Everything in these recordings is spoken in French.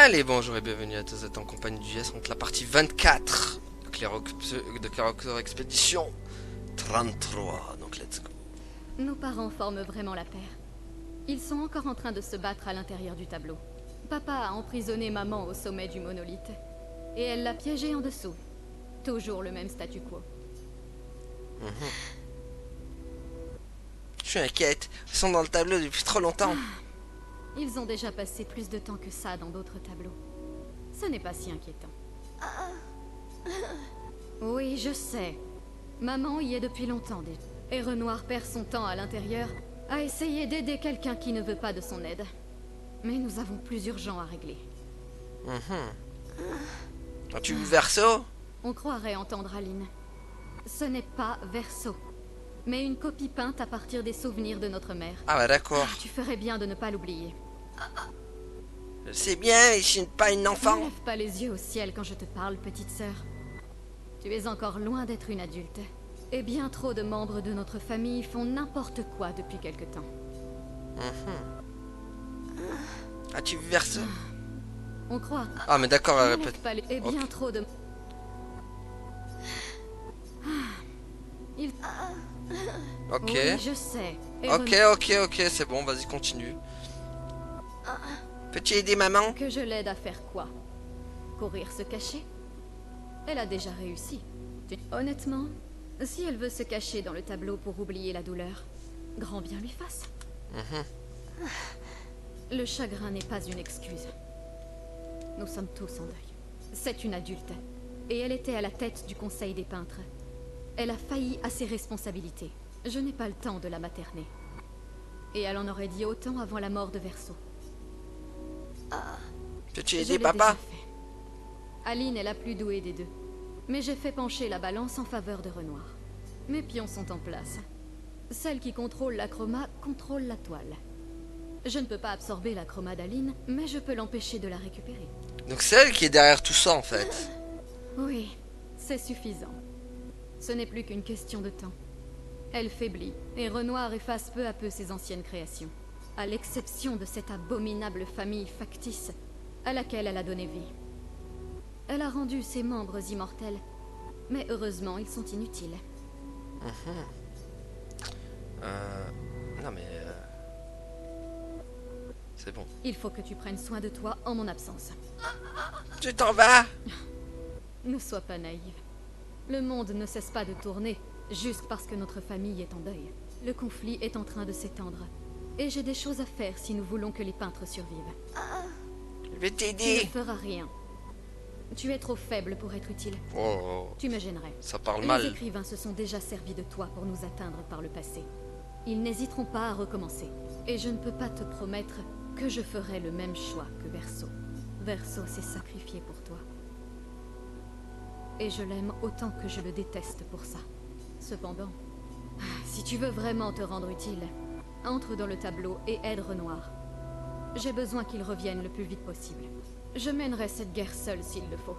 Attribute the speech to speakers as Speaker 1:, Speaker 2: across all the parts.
Speaker 1: Allez, bonjour et bienvenue à tous, vous êtes en compagnie du GS, donc la partie 24 de Claroctor Expédition 33, donc let's go.
Speaker 2: Nos parents forment vraiment la paire. Ils sont encore en train de se battre à l'intérieur du tableau. Papa a emprisonné maman au sommet du monolithe. Et elle l'a piégée en dessous. Toujours le même statu quo.
Speaker 1: Je suis inquiète, ils sont dans le tableau depuis trop longtemps.
Speaker 2: Ils ont déjà passé plus de temps que ça dans d'autres tableaux. Ce n'est pas si inquiétant. Oui, je sais. Maman y est depuis longtemps déjà. Et Renoir perd son temps à l'intérieur à essayer d'aider quelqu'un qui ne veut pas de son aide. Mais nous avons plus urgent à régler.
Speaker 1: As-tu vu Verso?
Speaker 2: On croirait entendre Aline. Ce n'est pas Verso, mais une copie peinte à partir des souvenirs de notre mère.
Speaker 1: Ah bah d'accord.
Speaker 2: Tu ferais bien de ne pas l'oublier.
Speaker 1: Je sais bien, je suis pas une enfant.
Speaker 2: Ne lève pas les yeux au ciel quand je te parle, petite sœur. Tu es encore loin d'être une adulte. Et bien trop de membres de notre famille font n'importe quoi depuis quelque temps.
Speaker 1: As-tu vu Verso?
Speaker 2: On croit.
Speaker 1: Ah mais d'accord, elle
Speaker 2: Ne
Speaker 1: répète.
Speaker 2: lève pas les... Et bien trop de... Il...
Speaker 1: Ok.
Speaker 2: Oui, je sais. Et
Speaker 1: Ok, c'est bon, vas-y, continue. Peux-tu aider maman?
Speaker 2: Que je l'aide à faire quoi? Courir se cacher? Elle a déjà réussi. Honnêtement, si elle veut se cacher dans le tableau pour oublier la douleur, grand bien lui fasse. Le chagrin n'est pas une excuse. Nous sommes tous en deuil. C'est une adulte, et elle était à la tête du conseil des peintres. Elle a failli à ses responsabilités. Je n'ai pas le temps de la materner. Et elle en aurait dit autant avant la mort de Verso.
Speaker 1: Peux-tu
Speaker 2: Je
Speaker 1: aider
Speaker 2: l'ai
Speaker 1: papa?
Speaker 2: déjà fait. Aline est la plus douée des deux. Mais j'ai fait pencher la balance en faveur de Renoir. Mes pions sont en place. Celle qui contrôle la chroma contrôle la toile. Je ne peux pas absorber la chroma d'Aline, mais je peux l'empêcher de la récupérer.
Speaker 1: Donc c'est elle qui est derrière tout ça en fait.
Speaker 2: Oui, c'est suffisant. Ce n'est plus qu'une question de temps. Elle faiblit, et Renoir efface peu à peu ses anciennes créations. À l'exception de cette abominable famille factice à laquelle elle a donné vie. Elle a rendu ses membres immortels, mais heureusement, ils sont inutiles.
Speaker 1: Non mais... C'est bon.
Speaker 2: Il faut que tu prennes soin de toi en mon absence.
Speaker 1: Tu t'en vas?
Speaker 2: Ne sois pas naïve. Le monde ne cesse pas de tourner, juste parce que notre famille est en deuil. Le conflit est en train de s'étendre. Et j'ai des choses à faire si nous voulons que les peintres survivent.
Speaker 1: Je vais
Speaker 2: Tu
Speaker 1: t'aider.
Speaker 2: ne feras rien. Tu es trop faible pour être utile.
Speaker 1: Oh,
Speaker 2: Tu me gênerais.
Speaker 1: ça parle
Speaker 2: Les
Speaker 1: mal.
Speaker 2: écrivains se sont déjà servis de toi pour nous atteindre par le passé. Ils n'hésiteront pas à recommencer. Et je ne peux pas te promettre que je ferai le même choix que Verso. Verso s'est sacrifié pour toi. Et je l'aime autant que je le déteste pour ça. Cependant, si tu veux vraiment te rendre utile, entre dans le tableau et aide Renoir. J'ai besoin qu'il revienne le plus vite possible. Je mènerai cette guerre seule s'il le faut.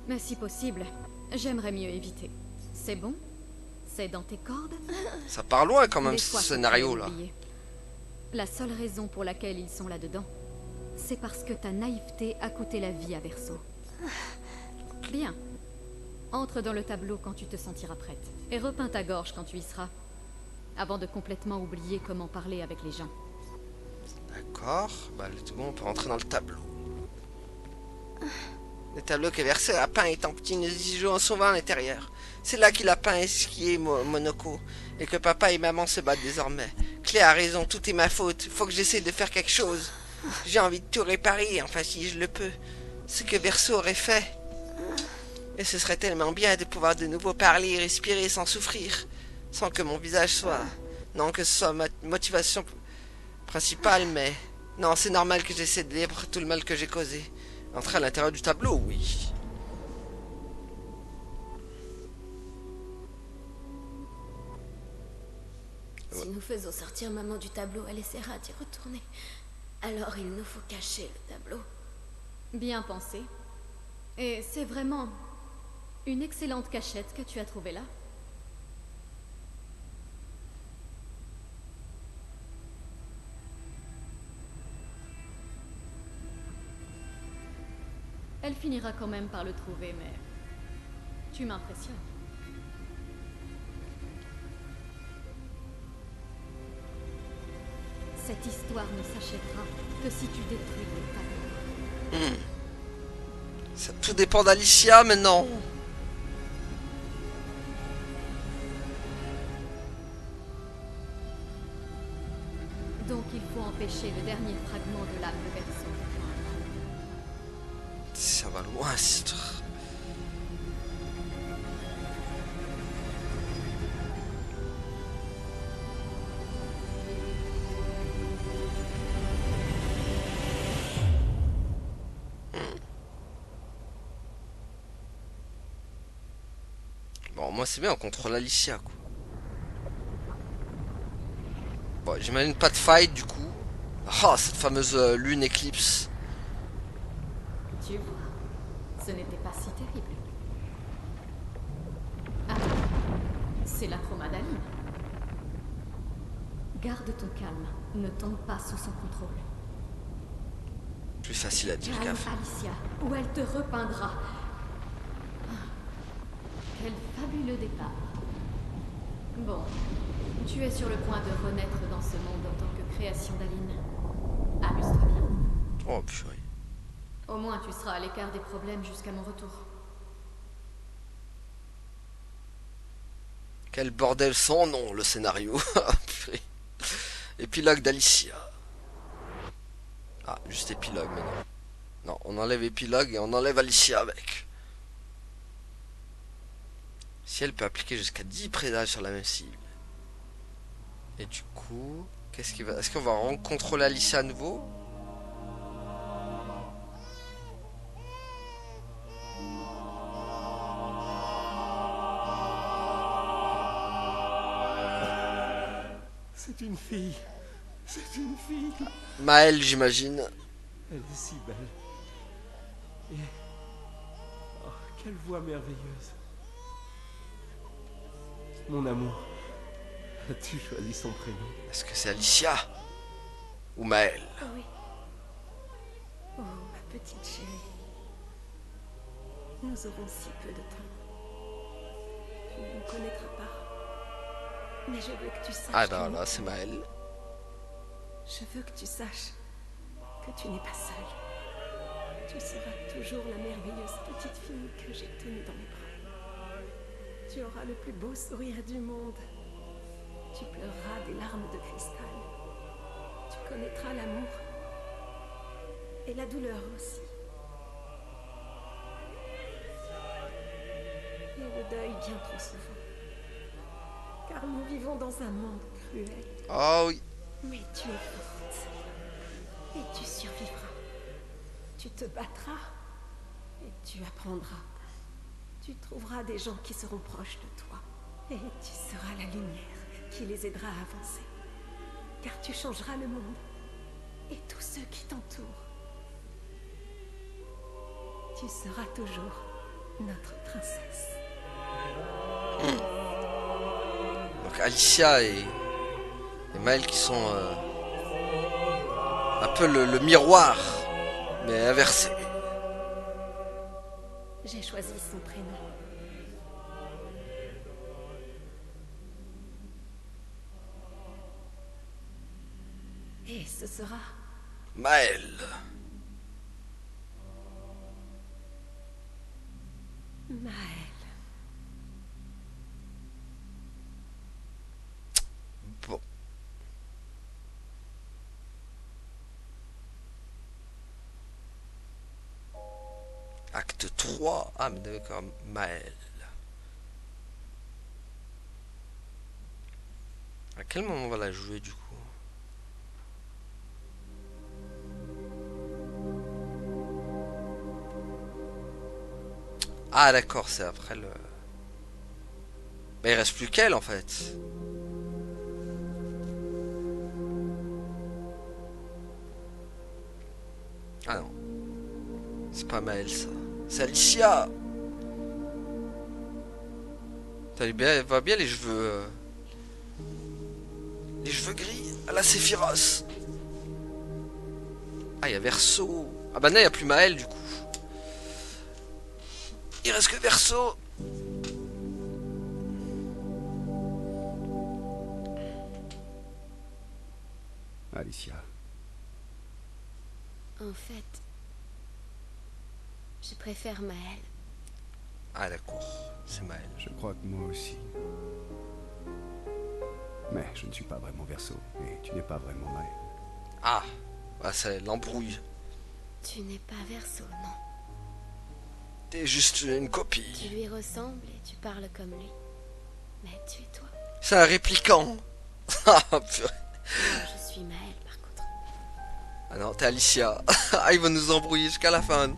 Speaker 2: Mais si possible, j'aimerais mieux éviter. C'est bon? C'est dans tes cordes?
Speaker 1: Ça part loin quand même
Speaker 2: Des
Speaker 1: ce
Speaker 2: fois,
Speaker 1: scénario
Speaker 2: faut
Speaker 1: là.
Speaker 2: oublier. La seule raison pour laquelle ils sont là-dedans, c'est parce que ta naïveté a coûté la vie à Verso. Bien. Entre dans le tableau quand tu te sentiras prête. Et repeins ta gorge quand tu y seras. Avant de complètement oublier comment parler avec les gens.
Speaker 1: D'accord, bah c'est bon, on peut rentrer dans le tableau. Le tableau que Verso a peint étant petit, nous y jouons souvent à l'intérieur. C'est là qu'il a peint et skié Monoko, et que papa et maman se battent désormais. Clé a raison, tout est ma faute, faut que j'essaie de faire quelque chose. J'ai envie de tout réparer, enfin si je le peux. Ce que Verso aurait fait. Et ce serait tellement bien de pouvoir de nouveau parler et respirer sans souffrir. Sans que mon visage soit... Non, que ce soit ma motivation principale, mais... Non, c'est normal que j'essaie de libre tout le mal que j'ai causé. Entrer à l'intérieur du tableau, oui.
Speaker 3: Si nous faisons sortir maman du tableau, elle essaiera d'y retourner. Alors il nous faut cacher le tableau.
Speaker 2: Bien pensé. Et c'est vraiment une excellente cachette que tu as trouvée là. Elle finira quand même par le trouver, mais... Tu m'impressionnes. Cette histoire ne s'achèvera que si tu détruis le tableau.
Speaker 1: Ça tout dépend d'Alicia maintenant.
Speaker 2: Donc il faut empêcher le dernier fragment de l'âme de Berceau.
Speaker 1: Ça va loin, cette histoire. Bon, moi c'est bien, on contrôle Alicia, quoi. Bon, j'imagine pas de fight, du coup. Ah, cette fameuse lune éclipse.
Speaker 2: Tu vois, ce n'était pas si terrible. Ah, c'est la Chromadaline. Garde ton calme, ne tombe pas sous son contrôle.
Speaker 1: Plus facile à dire qu'à
Speaker 2: Calme,
Speaker 1: faire.
Speaker 2: Alicia, ou elle te repeindra. Ah, quel fabuleux départ. Bon, tu es sur le point de renaître dans ce monde en tant que création d'Aline. Amuse-toi bien.
Speaker 1: Oh purée.
Speaker 2: Au moins tu seras à l'écart des problèmes jusqu'à mon retour.
Speaker 1: Quel bordel sans nom, le scénario. Purée. Épilogue d'Alicia. Ah, juste épilogue maintenant. Non, on enlève épilogue et on enlève Alicia avec. Si elle peut appliquer jusqu'à 10 prédages sur la même cible. Et du coup, qu'est-ce qu'il va... Est-ce qu'on va contrôler Alicia à nouveau?
Speaker 4: C'est une fille. C'est une fille.
Speaker 1: Maëlle, j'imagine.
Speaker 4: Elle est si belle. Et... oh, quelle voix merveilleuse. Mon amour, as-tu choisi son prénom?
Speaker 1: Est-ce que c'est Alicia? Ou Maëlle?
Speaker 3: Oh oui. Oh, ma petite chérie. Nous aurons si peu de temps. Tu ne me connaîtras pas. Mais je veux que tu saches...
Speaker 1: Ah non, là, c'est Maëlle.
Speaker 3: Je veux que tu saches que tu n'es pas seule. Tu seras toujours la merveilleuse petite fille que j'ai tenue dans mes bras. Tu auras le plus beau sourire du monde. Tu pleureras des larmes de cristal. Tu connaîtras l'amour et la douleur aussi. Et le deuil bien trop souvent. Car nous vivons dans un monde cruel.
Speaker 1: Oh oui.
Speaker 3: Mais tu es forte. Et tu survivras. Tu te battras. Et tu apprendras. Tu trouveras des gens qui seront proches de toi. Et tu seras la lumière qui les aidera à avancer. Car tu changeras le monde. Et tous ceux qui t'entourent. Tu seras toujours notre princesse.
Speaker 1: Donc Alicia et Maëlle qui sont un peu le miroir, mais inversé.
Speaker 3: J'ai choisi son prénom. Et ce sera...
Speaker 1: Maëlle.
Speaker 3: Maëlle.
Speaker 1: Bon. Acte 3. Ah, mais d'accord, Maëlle. À quel moment on va la jouer du coup? Ah d'accord, c'est après le... Mais il reste plus qu'elle en fait. Ah non. C'est pas Maëlle ça. C'est Alicia. Elle va bien les cheveux... Les cheveux gris à la Sephiroth. Ah, il y a Verso. Ah bah non, il n'y a plus Maëlle du coup. Il reste que Verseau.
Speaker 5: Alicia,
Speaker 3: En fait, je préfère Maël.
Speaker 1: Ah d'accord, c'est Maël.
Speaker 5: je crois que moi aussi. Mais je ne suis pas vraiment Verseau, et tu n'es pas vraiment Maël.
Speaker 1: Ah, bah c'est l'embrouille.
Speaker 3: Tu n'es pas Verseau, non.
Speaker 1: T'es juste une
Speaker 3: Tu
Speaker 1: copie.
Speaker 3: lui ressembles et tu parles comme lui. Mais tu es toi.
Speaker 1: C'est un répliquant. Ah purée.
Speaker 3: Moi, je suis Maël, par contre.
Speaker 1: Ah non, t'es Alicia. Ah, il va nous embrouiller jusqu'à la fin.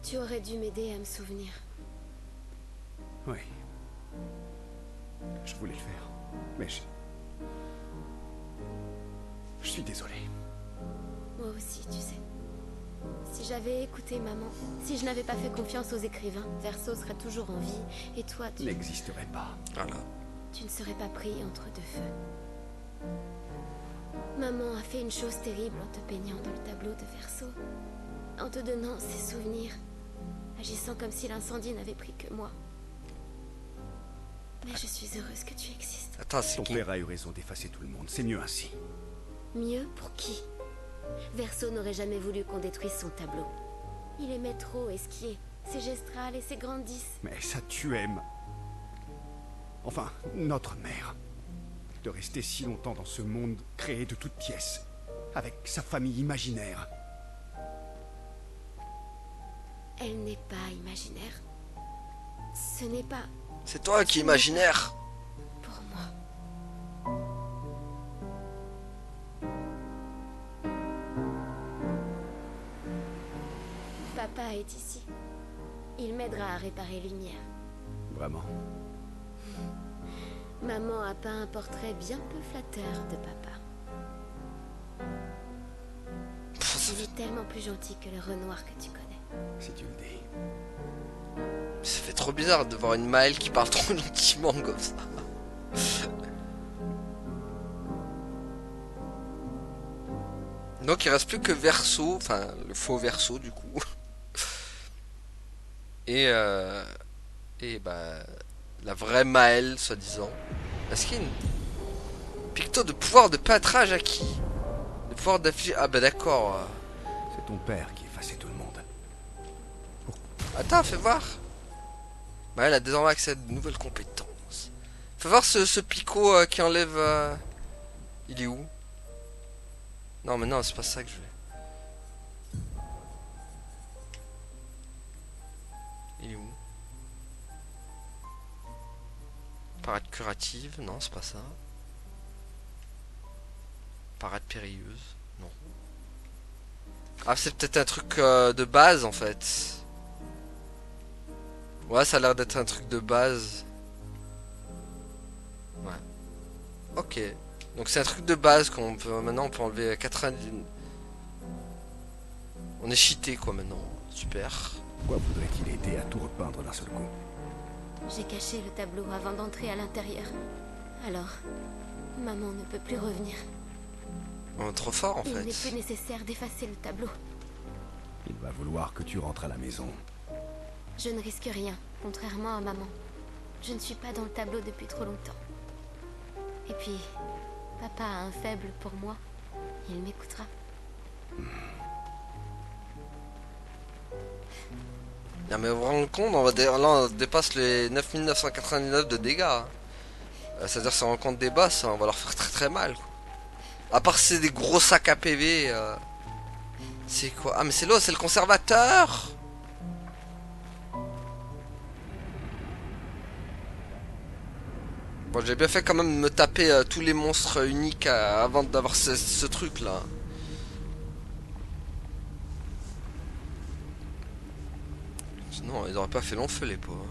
Speaker 3: Tu aurais dû m'aider à me souvenir.
Speaker 5: Oui. Je voulais le faire, mais je suis désolé.
Speaker 3: Moi aussi, tu sais. Si j'avais écouté maman, si je n'avais pas fait confiance aux écrivains, Verseau serait toujours en vie, et toi,
Speaker 5: N'existerait pas.
Speaker 1: Voilà.
Speaker 3: tu ne serais pas pris entre deux feux. Maman a fait une chose terrible en te peignant dans le tableau de Verseau, en te donnant ses souvenirs, agissant comme si l'incendie n'avait pris que moi. Mais je suis heureuse que tu existes.
Speaker 1: Attends, c'est
Speaker 5: Ton
Speaker 1: qui?
Speaker 5: père a eu raison d'effacer tout le monde, c'est mieux ainsi.
Speaker 3: Mieux pour qui? Verseau n'aurait jamais voulu qu'on détruise son tableau. Il aimait trop esquier, ses gestrales et ses grandisses.
Speaker 5: Mais ça tu aimes. Enfin, notre mère. De rester si longtemps dans ce monde créé de toutes pièces, avec sa famille imaginaire.
Speaker 3: Elle n'est pas imaginaire. Ce n'est pas
Speaker 1: C'est toi qui es imaginaire.
Speaker 3: pour moi. Papa est ici. Il m'aidera à réparer Lumière.
Speaker 5: Vraiment.
Speaker 3: Maman a peint un portrait bien peu flatteur de papa. Il est tellement plus gentil que le Renoir que tu connais.
Speaker 5: Si tu le dis.
Speaker 1: Ça fait trop bizarre de voir une Maëlle qui parle trop gentiment comme ça. Donc il reste plus que Verseau, enfin le faux Verseau du coup. Et bah la vraie Maëlle soi-disant. Est-ce qu'il y a une picto de pouvoir de peintrage à qui? De pouvoir d'afficher. Ah bah d'accord.
Speaker 5: C'est ton père qui effaçait tout le monde.
Speaker 1: Attends, fais voir. Maëlle a désormais accès à de nouvelles compétences. Fais voir ce picot qui enlève. Il est où? Non mais non, c'est pas ça que je veux. Il est où? Parade curative, non c'est pas ça. Parade périlleuse, non. Ah c'est peut-être un truc de base en fait. Ouais ça a l'air d'être un truc de base. Ouais. Ok. Donc c'est un truc de base qu'on peut maintenant on peut enlever 90. On est cheaté quoi maintenant. Super.
Speaker 5: Pourquoi voudrait-il aider à tout repeindre d'un seul coup?
Speaker 3: J'ai caché le tableau avant d'entrer à l'intérieur. Alors, maman ne peut plus revenir.
Speaker 1: On est trop fort en
Speaker 3: Il n'est plus
Speaker 1: fait.
Speaker 3: nécessaire d'effacer le tableau.
Speaker 5: Il va vouloir que tu rentres à la maison.
Speaker 3: Je ne risque rien, contrairement à maman. Je ne suis pas dans le tableau depuis trop longtemps. Et puis, papa a un faible pour moi. Il m'écoutera.
Speaker 1: Non mais vous vous rendez compte, là on dépasse les 9999 de dégâts. Hein. C'est-à-dire si on rencontre des boss, on va leur faire très très mal. Quoi. À part si c'est des gros sacs à PV. C'est quoi? Ah mais c'est l'autre, c'est le conservateur. Bon j'ai bien fait quand même de me taper tous les monstres uniques avant d'avoir ce truc là. Sinon ils auraient pas fait long feu les pauvres.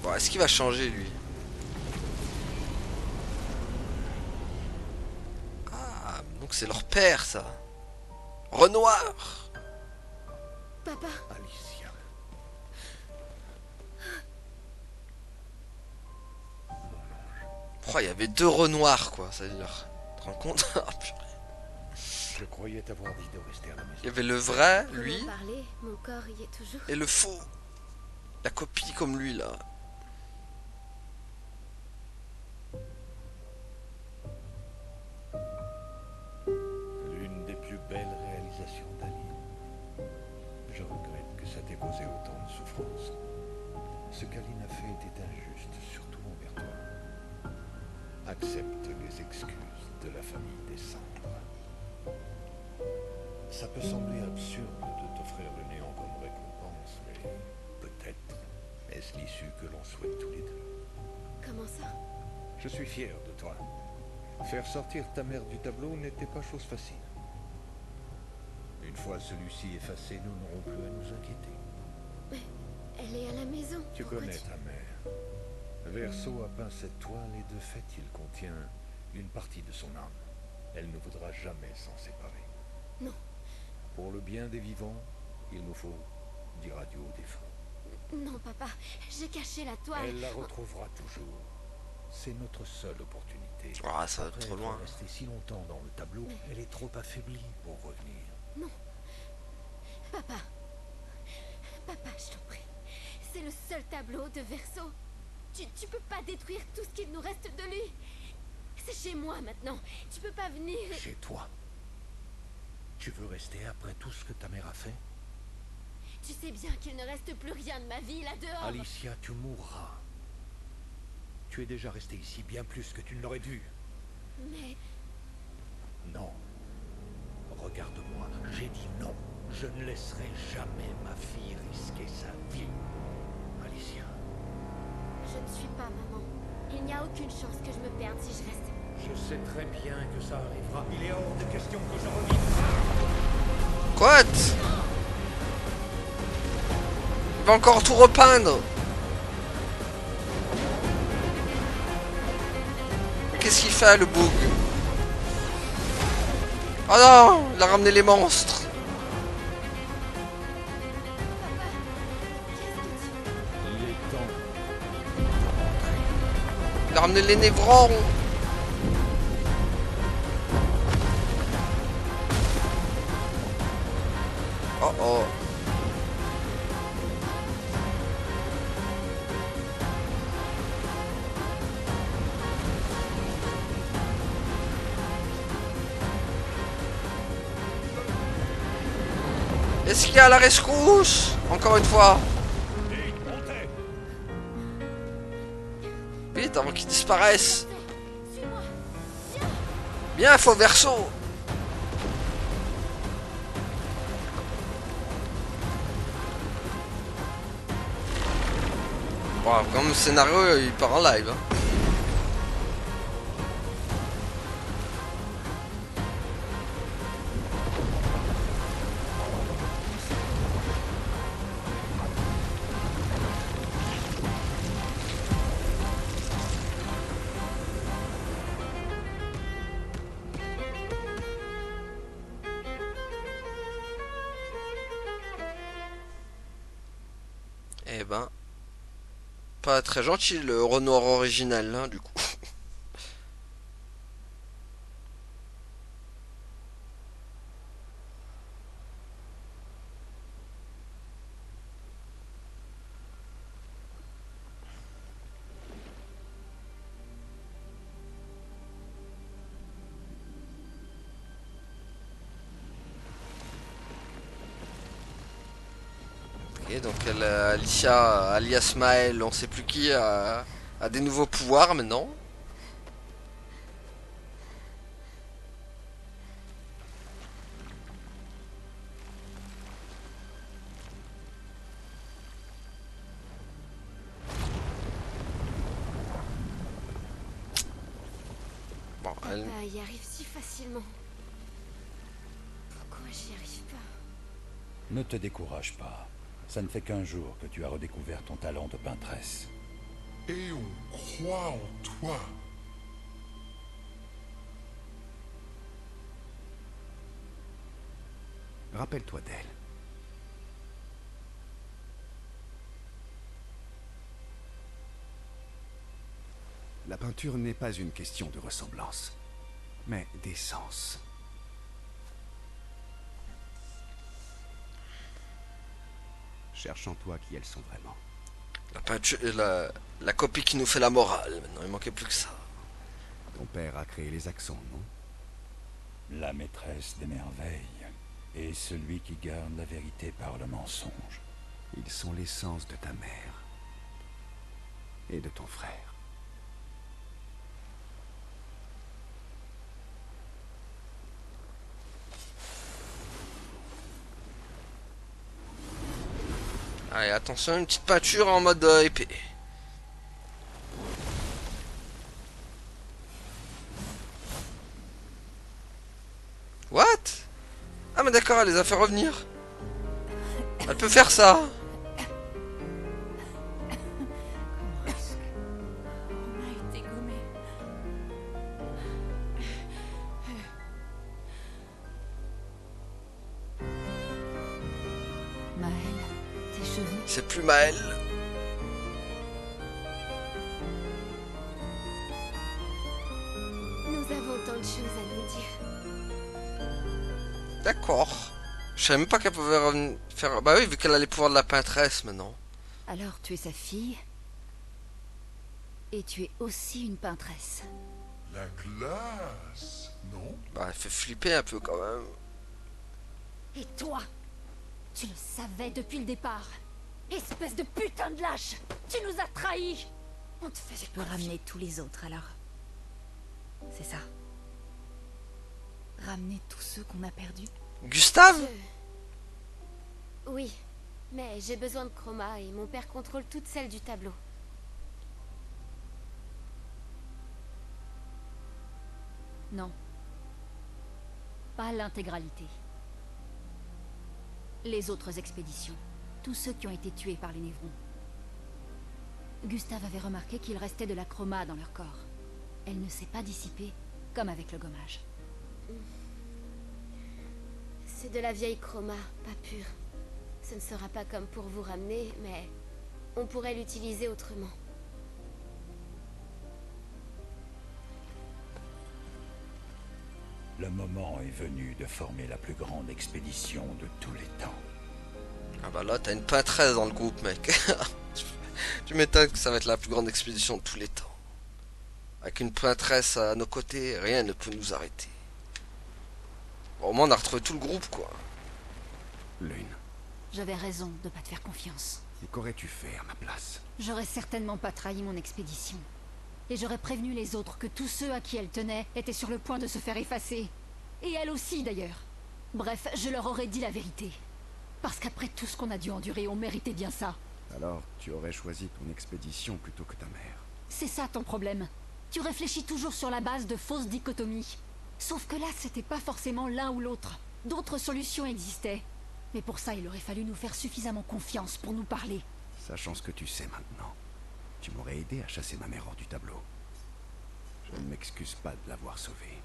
Speaker 1: Bon, est-ce qu'il va changer lui? Ah, donc c'est leur père ça. Renoir.
Speaker 3: Papa,
Speaker 5: Alicia.
Speaker 1: Oh, il y avait deux Renoirs, quoi, ça veut dire. Tu te rends compte? Oh, purée.
Speaker 6: Je croyais t'avoir dit de rester à la maison.
Speaker 1: Il y avait le vrai,
Speaker 3: Comment
Speaker 1: lui,
Speaker 3: parler, mon corps y est toujours.
Speaker 1: et le faux. La copie comme lui, là.
Speaker 6: L'une des plus belles réalisations d'Ali. Je regrette que ça t'ait causé autant de souffrance. Ce qu'Aline a fait était injuste, surtout envers toi. Accepte les excuses de la famille des cendres. Ça peut sembler absurde de t'offrir le néant comme récompense, mais peut-être est-ce l'issue que l'on souhaite tous les deux.
Speaker 3: Comment ça?
Speaker 6: Je suis fier de toi. Faire sortir ta mère du tableau n'était pas chose facile. Une fois celui-ci effacé, nous n'aurons plus à nous inquiéter.
Speaker 3: Elle est à la maison.
Speaker 6: Tu
Speaker 3: Pourquoi
Speaker 6: connais ta mère. Verso a peint cette toile et de fait il contient une partie de son âme. Elle ne voudra jamais s'en séparer.
Speaker 3: Non.
Speaker 6: Pour le bien des vivants, il nous faut dire adieu aux défunts.
Speaker 3: Non, papa. J'ai caché la toile.
Speaker 6: Elle la retrouvera toujours. C'est notre seule opportunité.
Speaker 1: Ah, ça va
Speaker 6: Après
Speaker 1: trop
Speaker 6: être
Speaker 1: loin.
Speaker 6: restée si longtemps dans le tableau, elle est trop affaiblie pour revenir.
Speaker 3: Papa. Papa, je t'en prie. C'est le seul tableau de Verso. Tu peux pas détruire tout ce qu'il nous reste de lui. C'est chez moi maintenant. Tu peux pas venir.
Speaker 6: Chez toi. Tu veux rester après tout ce que ta mère a fait?
Speaker 3: Tu sais bien qu'il ne reste plus rien de ma vie là-dehors.
Speaker 6: Alicia, tu mourras. Tu es déjà resté ici bien plus que tu ne l'aurais dû.
Speaker 3: Mais
Speaker 6: Non. Regarde-moi, j'ai dit non. Je ne laisserai jamais ma fille risquer sa vie. Alicia.
Speaker 3: je ne suis pas maman. Il n'y a aucune chance que je me perde si je reste.
Speaker 6: Je sais très bien que ça arrivera. Il est hors de question que je revive.
Speaker 1: Quoi? Il va encore tout repeindre. Qu'est-ce qu'il fait, le boug? Oh non, il a ramené les monstres.
Speaker 6: Il est temps.
Speaker 1: Il a ramené les névrons. Oh oh. Est-ce qu'il y a la rescousse? Encore une fois. Vite, avant qu'ils disparaissent.
Speaker 3: Suis-moi.
Speaker 1: Bien, faux verso. Bon, comme le scénario, il part en live. Hein. Eh ben, pas très gentil le Renoir original, hein, du coup. Ok, donc Alicia, alias Maël, on sait plus qui, a des nouveaux pouvoirs maintenant. Bon, elle...
Speaker 3: Papa y arrive si facilement. Pourquoi j'y arrive pas?
Speaker 7: Ne te décourage pas. Ça ne fait qu'un jour que tu as redécouvert ton talent de peintresse.
Speaker 8: Et on croit en toi.
Speaker 5: Rappelle-toi d'elle. La peinture n'est pas une question de ressemblance, mais d'essence. Cherche en toi qui elles sont vraiment.
Speaker 1: La peinture, la copie qui nous fait la morale. Maintenant, il manquait plus que ça.
Speaker 5: Ton père a créé les accents, non?
Speaker 7: La maîtresse des merveilles et celui qui garde la vérité par le mensonge.
Speaker 5: Ils sont l'essence de ta mère et de ton frère.
Speaker 1: Allez, attention, une petite peinture en mode épée. What? Ah mais d'accord, elle les a fait revenir. Elle peut faire ça.
Speaker 3: On a été gommés.
Speaker 2: Maël, tes cheveux.
Speaker 1: C'est plus Maël.
Speaker 9: Nous avons tant de choses à nous dire.
Speaker 1: D'accord. Je savais même pas qu'elle pouvait revenir faire... Bah oui, vu qu'elle a les pouvoirs de la peintresse maintenant.
Speaker 2: Alors tu es sa fille. Et tu es aussi une peintresse.
Speaker 8: La classe, non?
Speaker 1: Bah elle fait flipper un peu quand même.
Speaker 2: Et toi, tu le savais depuis le départ. Espèce de putain de lâche. Tu nous as trahis. On te faisait
Speaker 10: Tu peux ramener tous les autres alors. C'est ça. Ramener tous ceux qu'on a perdus.
Speaker 1: Gustave?
Speaker 9: Oui, mais j'ai besoin de chroma et mon père contrôle toutes celles du tableau.
Speaker 2: Non. Pas l'intégralité. Les autres expéditions. Tous ceux qui ont été tués par les Névrons. Gustave avait remarqué qu'il restait de la chroma dans leur corps. Elle ne s'est pas dissipée, comme avec le gommage.
Speaker 9: C'est de la vieille chroma, pas pure. Ce ne sera pas comme pour vous ramener, mais on pourrait l'utiliser autrement.
Speaker 7: Le moment est venu de former la plus grande expédition de tous les temps.
Speaker 1: Ah bah là, t'as une peintresse dans le groupe, mec. Tu m'étonnes que ça va être la plus grande expédition de tous les temps. Avec une peintresse à nos côtés, rien ne peut nous arrêter. Bon, au moins, on a retrouvé tout le groupe, quoi.
Speaker 5: Lune,
Speaker 2: J'avais raison de pas te faire confiance.
Speaker 5: et qu'aurais-tu fait à ma place?
Speaker 2: J'aurais certainement pas trahi mon expédition. Et j'aurais prévenu les autres que tous ceux à qui elle tenait étaient sur le point de se faire effacer. Et elle aussi, d'ailleurs. Bref, je leur aurais dit la vérité. Parce qu'après tout ce qu'on a dû endurer, on méritait bien ça.
Speaker 5: Alors, tu aurais choisi ton expédition plutôt que ta mère.
Speaker 2: C'est ça ton problème. Tu réfléchis toujours sur la base de fausses dichotomies. Sauf que là, c'était pas forcément l'un ou l'autre. D'autres solutions existaient. Mais pour ça, il aurait fallu nous faire suffisamment confiance pour nous parler.
Speaker 5: Sachant ce que tu sais maintenant, tu m'aurais aidé à chasser ma mère hors du tableau. Je ne m'excuse pas de l'avoir sauvée.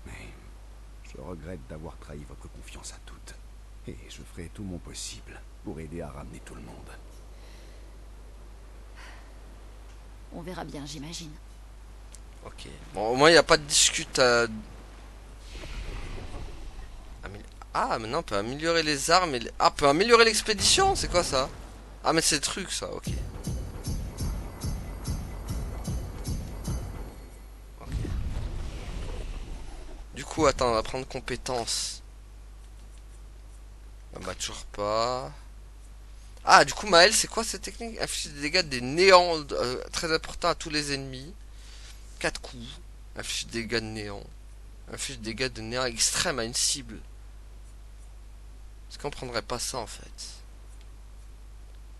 Speaker 5: Mais je regrette d'avoir trahi votre confiance à toutes. Et je ferai tout mon possible pour aider à ramener tout le monde.
Speaker 2: On verra bien, j'imagine.
Speaker 1: Ok. Bon, au moins, il n'y a pas de discute à... Ah, maintenant, on peut améliorer les armes et... Ah, on peut améliorer l'expédition? C'est quoi, ça? Ah, mais c'est le truc, ça, ok. Ok. Du coup, attends, on va prendre compétences. Bah, toujours pas... Ah, du coup, Maël, c'est quoi cette technique? Inflige des dégâts des néants très importants à tous les ennemis. 4 coups. Inflige des dégâts de néant. Inflige des dégâts de néant extrême à une cible. Est-ce qu'on prendrait pas ça en fait?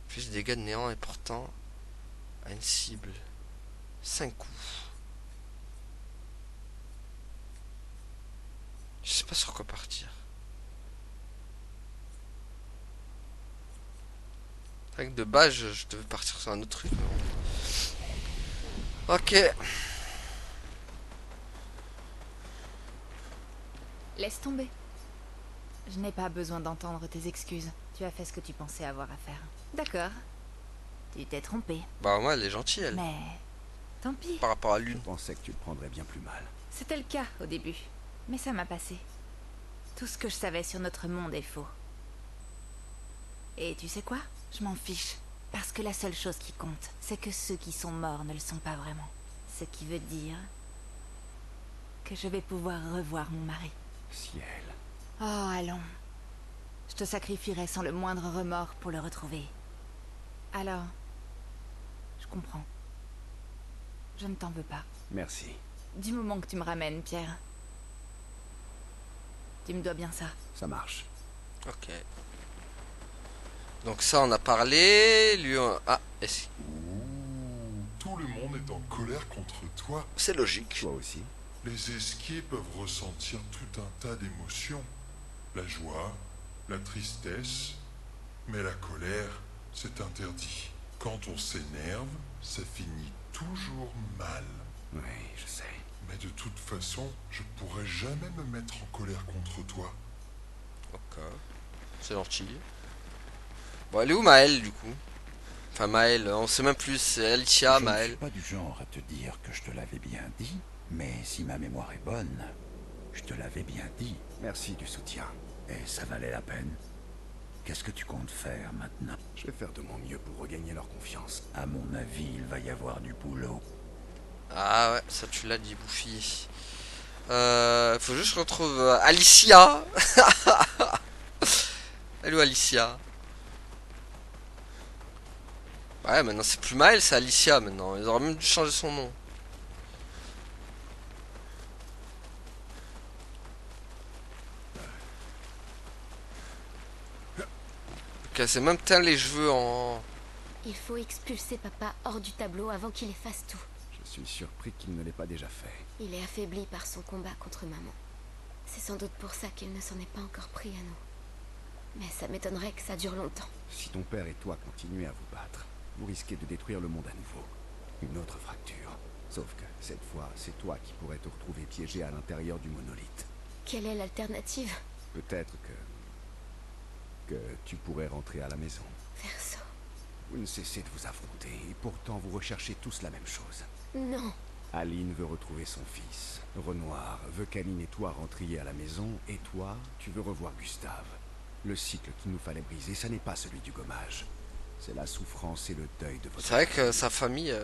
Speaker 1: Inflige des dégâts de néant importants à une cible. 5 coups. Je sais pas sur quoi partir. C'est vrai que de base, je devais partir sur un autre truc. Mais bon. Ok.
Speaker 10: Laisse tomber. Je n'ai pas besoin d'entendre tes excuses. Tu as fait ce que tu pensais avoir à faire. D'accord. Tu t'es trompé.
Speaker 1: Bah moi, elle est gentille, elle.
Speaker 10: Mais Tant pis.
Speaker 1: par rapport à
Speaker 5: Je
Speaker 1: Lune.
Speaker 5: pensais que tu le prendrais bien plus mal.
Speaker 10: C'était le cas au début. Mais ça m'a passé. Tout ce que je savais sur notre monde est faux. Et tu sais quoi? Je m'en fiche. Parce que la seule chose qui compte, c'est que ceux qui sont morts ne le sont pas vraiment. Ce qui veut dire que je vais pouvoir revoir mon mari.
Speaker 5: Ciel.
Speaker 10: Oh, allons. Je te sacrifierai sans le moindre remords pour le retrouver. Alors, je comprends. Je ne t'en veux pas.
Speaker 5: Merci.
Speaker 10: Du moment que tu me ramènes, Pierre. Tu me dois bien ça.
Speaker 5: Ça marche.
Speaker 1: Ok. Donc ça, on a parlé. Lui, ah, est-ce...
Speaker 8: Tout le monde est en colère contre toi.
Speaker 1: c'est logique.
Speaker 5: Toi aussi.
Speaker 8: Les esquiers peuvent ressentir tout un tas d'émotions. La joie, la tristesse, mais la colère, c'est interdit. Quand on s'énerve, ça finit toujours mal.
Speaker 5: Oui, je sais.
Speaker 8: Mais de toute façon, je pourrais jamais me mettre en colère contre toi.
Speaker 1: Ok. C'est gentil. Bon, elle est où Maëlle du coup? Enfin Maëlle, on sait même plus, c'est Alicia,
Speaker 7: Je ne
Speaker 1: Maëlle.
Speaker 7: suis pas du genre à te dire que je te l'avais bien dit, mais si ma mémoire est bonne, je te l'avais bien dit.
Speaker 5: Merci du soutien.
Speaker 7: Et ça valait la peine. Qu'est-ce que tu comptes faire maintenant?
Speaker 5: Je vais faire de mon mieux pour regagner leur confiance.
Speaker 7: À mon avis, il va y avoir du boulot.
Speaker 1: Ah ouais, ça tu l'as dit, Bouffi. Faut juste que je retrouve Alicia. Elle est où Alicia? Ouais, maintenant c'est plus Maëlle, c'est Alicia maintenant. Ils auraient même dû changer son nom. Ok, c'est même teint les cheveux en...
Speaker 9: Il faut expulser papa hors du tableau avant qu'il efface tout.
Speaker 5: Je suis surpris qu'il ne l'ait pas déjà fait.
Speaker 9: Il est affaibli par son combat contre maman. C'est sans doute pour ça qu'il ne s'en est pas encore pris à nous. Mais ça m'étonnerait que ça dure longtemps.
Speaker 5: Si ton père et toi continuez à vous battre, vous risquez de détruire le monde à nouveau. Une autre fracture. Sauf que, cette fois, c'est toi qui pourrais te retrouver piégé à l'intérieur du monolithe.
Speaker 9: Quelle est l'alternative?
Speaker 5: Peut-être que tu pourrais rentrer à la maison.
Speaker 9: Verso.
Speaker 5: Vous ne cessez de vous affronter, et pourtant vous recherchez tous la même chose.
Speaker 9: Non.
Speaker 5: Aline veut retrouver son fils. Renoir veut qu'Aline et toi rentriez à la maison, et toi, tu veux revoir Gustave. Le cycle qu'il nous fallait briser, ça n'est pas celui du gommage. C'est la souffrance et le deuil de votre...
Speaker 1: C'est vrai que sa famille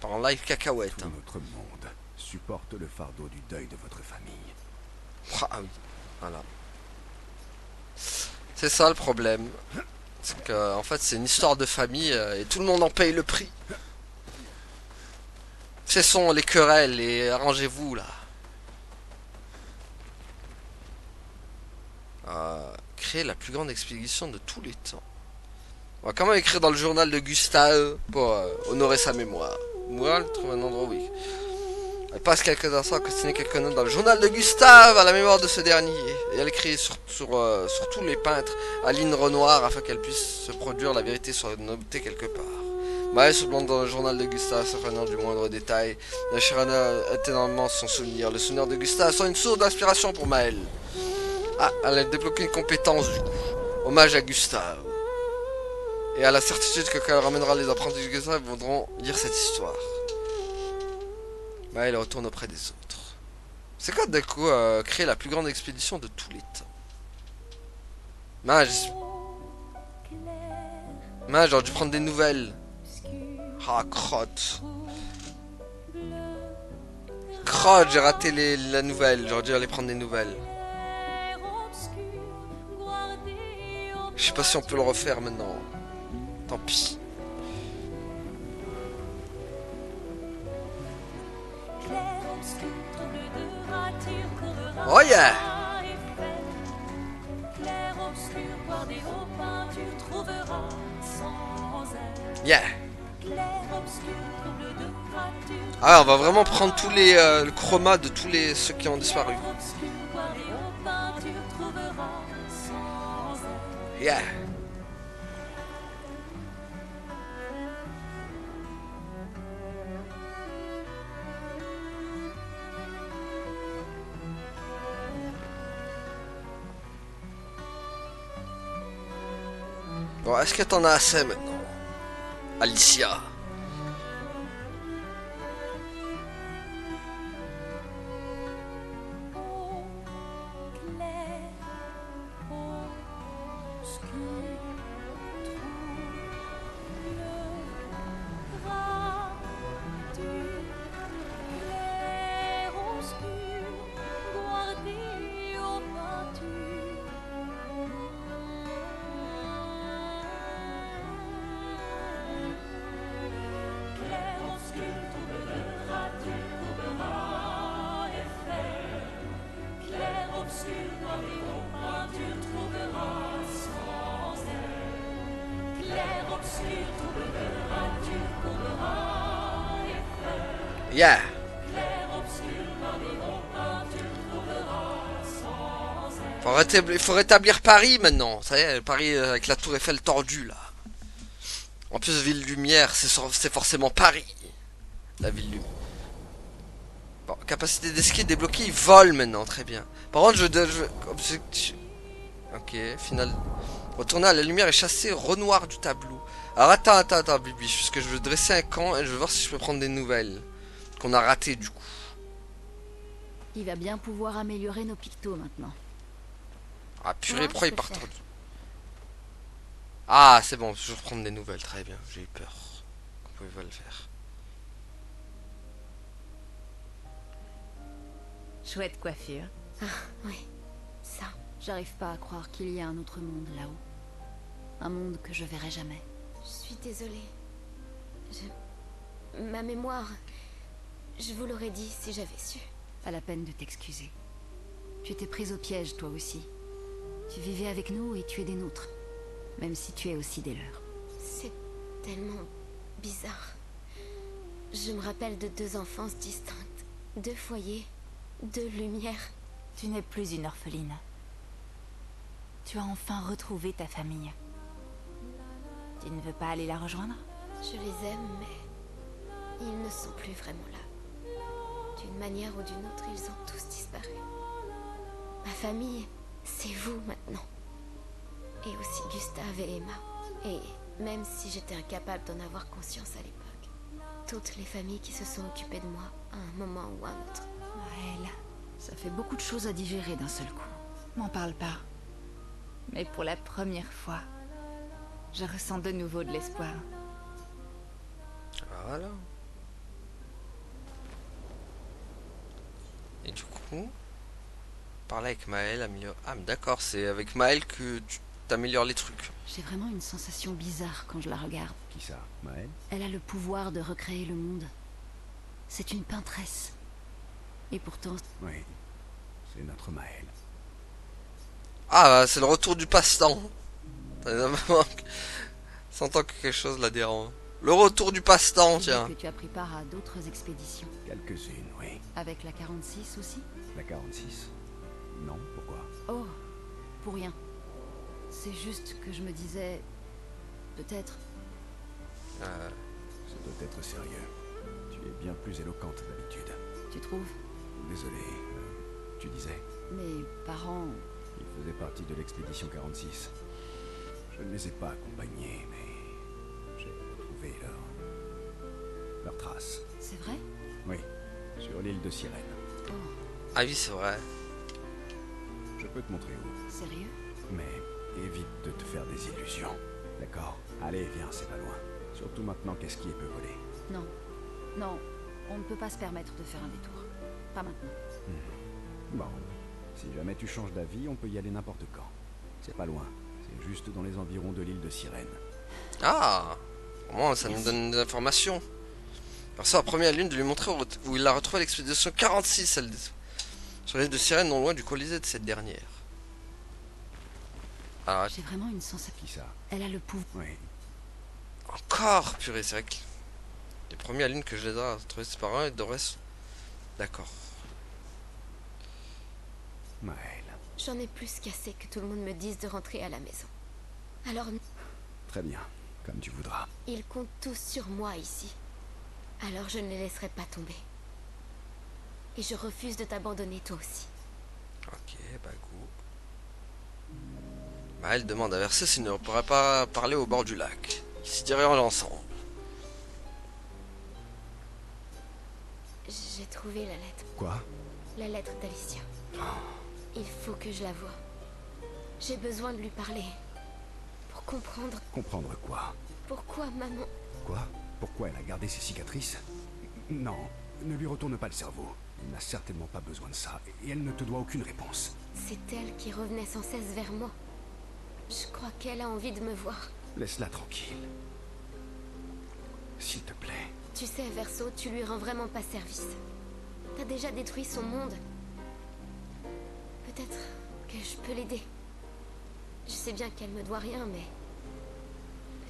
Speaker 1: part en live cacahuète.
Speaker 5: Tout
Speaker 1: Hein.
Speaker 5: notre monde supporte le fardeau du deuil de votre famille.
Speaker 1: Ah oui, voilà. C'est ça le problème. C'est que, en fait, c'est une histoire de famille et tout le monde en paye le prix. Cessons les querelles et arrangez-vous là. Créer la plus grande expédition de tous les temps. On va quand même écrire dans le journal de Gustave pour honorer sa mémoire. Moi, trouve un endroit oui. Elle passe quelques instants à questionner quelques notes dans le journal de Gustave à la mémoire de ce dernier. Et elle écrit sur tous les peintres Aline Renoir afin qu'elle puisse se produire la vérité soit notée quelque part. Maëlle se plante dans le journal de Gustave, s'affranant du moindre détail. La Chirana éternellement son souvenir. Le souvenir de Gustave sont une source d'inspiration pour Maëlle. Ah, elle a débloqué une compétence du coup. Hommage à Gustave. Et à la certitude que quand elle ramènera les apprentis de Gustave, ils voudront lire cette histoire. Maëlle retourne auprès des autres. C'est quoi d'un coup créer la plus grande expédition de tous les temps? Mage, j'aurais dû prendre des nouvelles. Ah, crotte. Crotte, j'ai raté la nouvelle. J'aurais dû aller prendre des nouvelles. Je sais pas si on peut le refaire maintenant. Tant pis. Oh yeah! Yeah! Ah, on va vraiment prendre tous les le chroma de tous les ceux qui ont disparu. Yeah! Bon, est-ce que t'en as assez maintenant, Alicia? Yeah. Il faut rétablir Paris maintenant. Ça y est, Paris avec la tour Eiffel tordue là. En plus, ville lumière, c'est forcément Paris. La ville lumière. Bon, capacité d'esquive débloquée, il vole maintenant, très bien. Par contre, ok, final. Retourner à la lumière et chasser Renoir du tableau. Alors attends, Bibi, parce que je veux dresser un camp et je veux voir si je peux prendre des nouvelles. Qu'on a raté du coup.
Speaker 2: Il va bien pouvoir améliorer nos pictos maintenant.
Speaker 1: Ah purée, pourquoi il part tordu? Ah c'est bon, je vais reprendre des nouvelles, très bien, j'ai eu peur qu'on pouvait pas le faire.
Speaker 10: Chouette coiffure.
Speaker 9: Ah, oui, ça.
Speaker 2: J'arrive pas à croire qu'il y a un autre monde là-haut. Un monde que je verrai jamais.
Speaker 9: Je suis désolée. Ma mémoire... Je vous l'aurais dit si j'avais su.
Speaker 2: Pas la peine de t'excuser. Tu étais prise au piège, toi aussi. Tu vivais avec nous et tu es des nôtres. Même si tu es aussi des leurs.
Speaker 9: C'est tellement bizarre. Je me rappelle de 2 enfances distinctes. 2 foyers, 2 lumières.
Speaker 10: Tu n'es plus une orpheline. Tu as enfin retrouvé ta famille. Tu ne veux pas aller la rejoindre?
Speaker 9: Je les aime, mais ils ne sont plus vraiment là. D'une manière ou d'une autre, ils ont tous disparu. Ma famille, c'est vous maintenant. Et aussi Gustave et Emma. Et même si j'étais incapable d'en avoir conscience à l'époque, toutes les familles qui se sont occupées de moi à un moment ou à un autre.
Speaker 10: Maëlle,
Speaker 2: ça fait beaucoup de choses à digérer d'un seul coup.
Speaker 10: M'en parle pas. Mais pour la première fois, je ressens de nouveau de l'espoir.
Speaker 1: Voilà. Et du coup, parler avec Maëlle, améliore... Ah mais d'accord, c'est avec Maëlle que tu t'améliores les trucs.
Speaker 2: J'ai vraiment une sensation bizarre quand je la regarde.
Speaker 5: Qui ça, Maëlle?
Speaker 2: Elle a le pouvoir de recréer le monde. C'est une peintresse. Et pourtant...
Speaker 5: Oui, c'est notre Maëlle.
Speaker 1: Ah, c'est le retour du passe-temps. S'entend que quelque chose la dérange. Le retour du passe-temps, tiens.
Speaker 2: Que tu as pris part à d'autres expéditions.
Speaker 5: Quelques-unes, oui.
Speaker 2: Avec la 46 aussi?
Speaker 5: La 46? Non, pourquoi?
Speaker 2: Oh, pour rien. C'est juste que je me disais... Peut-être...
Speaker 5: Ça doit être sérieux. Tu es bien plus éloquente d'habitude.
Speaker 2: Tu trouves?
Speaker 5: Désolé, tu disais?
Speaker 2: Mes parents...
Speaker 5: Ils faisaient partie de l'expédition 46. Je ne les ai pas accompagnés, mais... j'ai retrouvé leurs traces.
Speaker 2: C'est vrai?
Speaker 5: Oui, sur l'île de Sirène.
Speaker 2: Oh.
Speaker 1: Ah oui, c'est vrai.
Speaker 5: Je peux te montrer où.
Speaker 2: Sérieux?
Speaker 5: Mais évite de te faire des illusions. D'accord? Allez, viens, c'est pas loin. Surtout maintenant qu'Esquier peut voler.
Speaker 2: Non. Non, on ne peut pas se permettre de faire un détour. Pas maintenant.
Speaker 5: Bon. Si jamais tu changes d'avis, on peut y aller n'importe quand. C'est pas loin. C'est juste dans les environs de l'île de Sirène.
Speaker 1: Ah, au moins ça nous donne des informations. Alors ça, la première lune de lui montrer où il a retrouvé l'expédition 46, celle sur l'île de Sirène, non loin du Colisée de cette dernière. Alors,
Speaker 2: j'ai vraiment une sensation.
Speaker 5: Qui ça?
Speaker 2: Elle a le pouvoir.
Speaker 5: Oui.
Speaker 1: Encore, purée, c'est vrai que les premières lunes que je les ai retrouvées ses parents et de reste. D'accord.
Speaker 5: Maëlle.
Speaker 9: J'en ai plus qu'assez que tout le monde me dise de rentrer à la maison. Alors...
Speaker 5: Très bien, comme tu voudras.
Speaker 9: Ils comptent tous sur moi ici. Alors je ne les laisserai pas tomber. Et je refuse de t'abandonner toi aussi.
Speaker 1: Ok, bah go. Bah elle demande à Verser s'il ne pourrait pas parler au bord du lac. Ils s'y diraient ensemble.
Speaker 9: J'ai trouvé la lettre.
Speaker 5: Quoi?
Speaker 9: La lettre d'Alicia. Il faut que je la voie. J'ai besoin de lui parler. pour comprendre
Speaker 5: Comprendre quoi?
Speaker 9: pourquoi maman...
Speaker 5: Quoi? Pourquoi elle a gardé ses cicatrices? Non, ne lui retourne pas le cerveau. Il n'a certainement pas besoin de ça, et elle ne te doit aucune réponse.
Speaker 9: C'est elle qui revenait sans cesse vers moi. Je crois qu'elle a envie de me voir.
Speaker 5: Laisse-la tranquille. S'il te plaît.
Speaker 9: Tu sais, Verso, tu lui rends vraiment pas service. T'as déjà détruit son monde. Peut-être que je peux l'aider. Je sais bien qu'elle me doit rien, mais...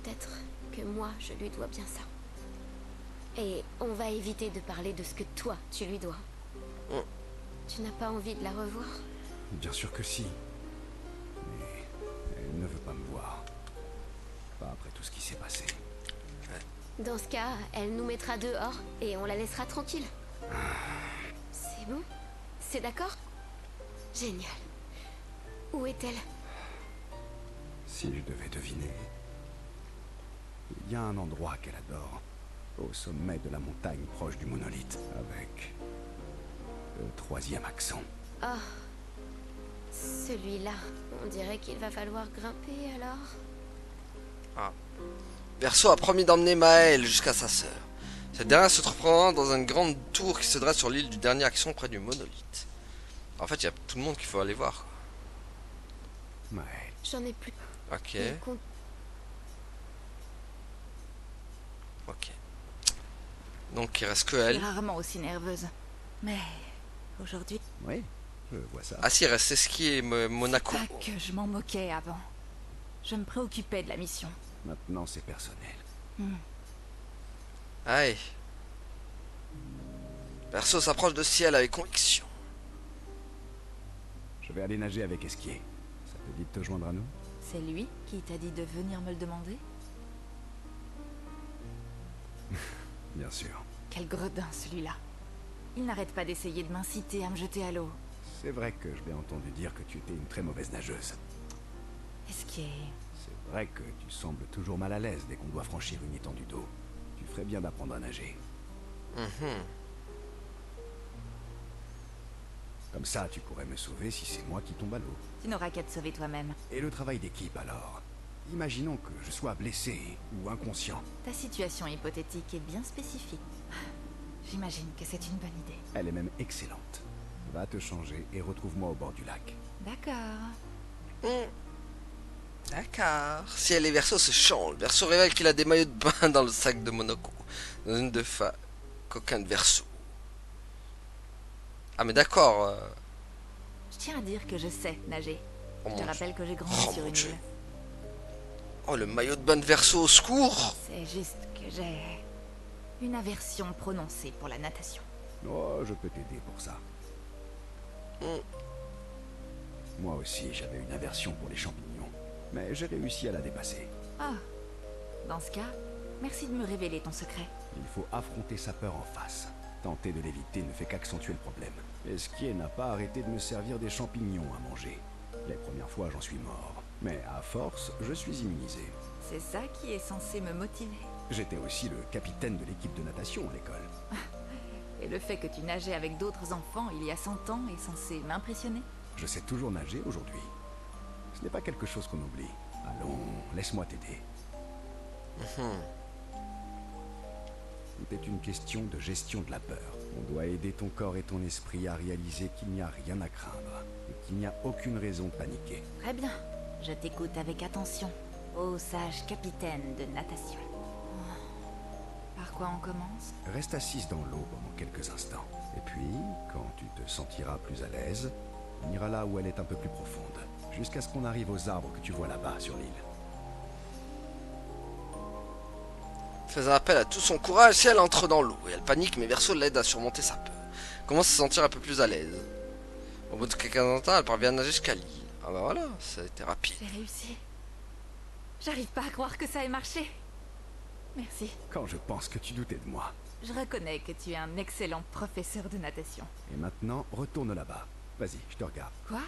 Speaker 9: peut-être que moi, je lui dois bien ça. Et on va éviter de parler de ce que toi, tu lui dois. Tu n'as pas envie de la revoir?
Speaker 5: Bien sûr que si. Mais elle ne veut pas me voir. Pas après tout ce qui s'est passé.
Speaker 9: Dans ce cas, elle nous mettra dehors et on la laissera tranquille. C'est bon? C'est d'accord? Génial. Où est-elle?
Speaker 5: Si je devais deviner... Il y a un endroit qu'elle adore. Au sommet de la montagne proche du monolithe. Avec... le 3e accent.
Speaker 9: Oh. Celui-là. On dirait qu'il va falloir grimper alors.
Speaker 1: Ah. Verso a promis d'emmener Maëlle jusqu'à sa sœur. Cette dernière se trouvera dans une grande tour qui se dresse sur l'île du dernier action près du monolithe. En fait, il y a tout le monde qu'il faut aller voir.
Speaker 5: Maëlle.
Speaker 9: J'en ai plus.
Speaker 1: Ok. Ok. Donc il reste que
Speaker 10: Je
Speaker 1: elle.
Speaker 10: suis rarement aussi nerveuse. Mais aujourd'hui...
Speaker 5: Oui, je vois ça.
Speaker 1: Ah si, il reste Eski et Monaco.
Speaker 10: Pas que je m'en moquais avant. Je me préoccupais de la mission.
Speaker 5: Maintenant, c'est personnel.
Speaker 1: Aïe. Verso s'approche de Ciel avec conviction.
Speaker 5: Je vais aller nager avec Esquier. Ça te dit de te joindre à nous?
Speaker 10: C'est lui qui t'a dit de venir me le demander?
Speaker 5: Bien sûr.
Speaker 10: Quel gredin celui-là. Il n'arrête pas d'essayer de m'inciter à me jeter à l'eau.
Speaker 5: C'est vrai que je l'ai entendu dire que tu étais une très mauvaise nageuse.
Speaker 10: Esquier...
Speaker 5: C'est vrai que tu sembles toujours mal à l'aise dès qu'on doit franchir une étendue d'eau. Tu ferais bien d'apprendre à nager. Comme ça, tu pourrais me sauver si c'est moi qui tombe à l'eau.
Speaker 10: Tu n'auras qu'à te sauver toi-même.
Speaker 5: Et le travail d'équipe alors? Imaginons que je sois blessé ou inconscient.
Speaker 10: Ta situation hypothétique est bien spécifique. J'imagine que c'est une bonne idée.
Speaker 5: Elle est même excellente. Va te changer et retrouve-moi au bord du lac.
Speaker 10: D'accord.
Speaker 1: D'accord. Ciel et Verso se changent. Verso révèle qu'il a des maillots de bain dans le sac de Monaco. Dans une de coquin de Verso. Ah mais d'accord.
Speaker 10: Je tiens à dire que je sais nager.
Speaker 1: Oh
Speaker 10: Je te
Speaker 1: mon
Speaker 10: rappelle que j'ai grandi
Speaker 1: Oh
Speaker 10: sur
Speaker 1: mon
Speaker 10: une
Speaker 1: Dieu.
Speaker 10: île.
Speaker 1: Oh le maillot de bain de Verso, au secours.
Speaker 10: C'est juste que j'ai une aversion prononcée pour la natation.
Speaker 5: Oh, je peux t'aider pour ça. Moi aussi, j'avais une aversion pour les champignons. Mais j'ai réussi à la dépasser.
Speaker 10: Ah. Dans ce cas, merci de me révéler ton secret.
Speaker 5: Il faut affronter sa peur en face. Tenter de l'éviter ne fait qu'accentuer le problème. Esquier n'a pas arrêté de me servir des champignons à manger. Les premières fois, j'en suis mort. Mais à force, je suis immunisé.
Speaker 10: C'est ça qui est censé me motiver.
Speaker 5: J'étais aussi le capitaine de l'équipe de natation à l'école.
Speaker 10: Et le fait que tu nageais avec d'autres enfants il y a 100 ans est censé m'impressionner.
Speaker 5: Je sais toujours nager aujourd'hui. Ce n'est pas quelque chose qu'on oublie. Allons, laisse-moi t'aider. Tout est une question de gestion de la peur. On doit aider ton corps et ton esprit à réaliser qu'il n'y a rien à craindre et qu'il n'y a aucune raison de paniquer.
Speaker 10: Très bien. Je t'écoute avec attention. Ô sage capitaine de natation. Par quoi on commence?
Speaker 5: Reste assise dans l'eau pendant quelques instants. Et puis, quand tu te sentiras plus à l'aise, on ira là où elle est un peu plus profonde, jusqu'à ce qu'on arrive aux arbres que tu vois là-bas sur l'île.
Speaker 1: Faisant appel à tout son courage, Ciel entre dans l'eau et elle panique, mais Verso l'aide à surmonter sa peur. Commence à se sentir un peu plus à l'aise. Au bout de quelques instants, elle parvient à nager jusqu'à l'île. Ah bah voilà, ça a été rapide.
Speaker 10: J'ai réussi. J'arrive pas à croire que ça ait marché. Merci.
Speaker 5: Quand je pense que tu doutais de moi.
Speaker 10: Je reconnais que tu es un excellent professeur de natation.
Speaker 5: Et maintenant, retourne là-bas. Vas-y, je te regarde.
Speaker 10: Quoi?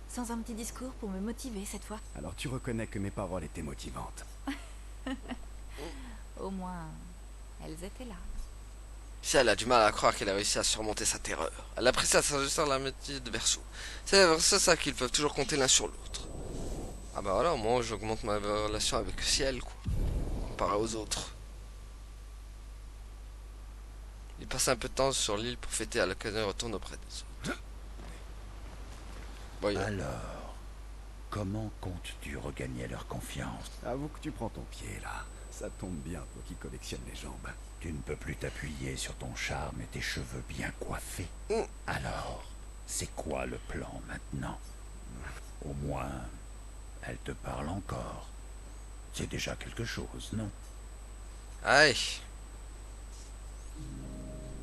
Speaker 10: Sans un petit discours pour me motiver cette fois?
Speaker 5: Alors tu reconnais que mes paroles étaient motivantes.
Speaker 10: Au moins, elles étaient là.
Speaker 1: Ciel a du mal à croire qu'elle a réussi à surmonter sa terreur. Elle apprécie à s'ajuster à la métier de Verso. C'est ça qu'ils peuvent toujours compter l'un sur l'autre. Ah bah voilà, au moins j'augmente ma relation avec le ciel, quoi. Comparé aux autres. Il passe un peu de temps sur l'île pour fêter, à l'occasion il retourne auprès des autres. Bon,
Speaker 7: Alors, comment comptes-tu regagner leur confiance?
Speaker 5: Avoue que tu prends ton pied, là. Ça tombe bien, toi qui collectionnes les jambes.
Speaker 7: Tu ne peux plus t'appuyer sur ton charme et tes cheveux bien coiffés. Alors, c'est quoi le plan maintenant? Au moins, elle te parle encore. C'est déjà quelque chose, non?
Speaker 1: Aïe.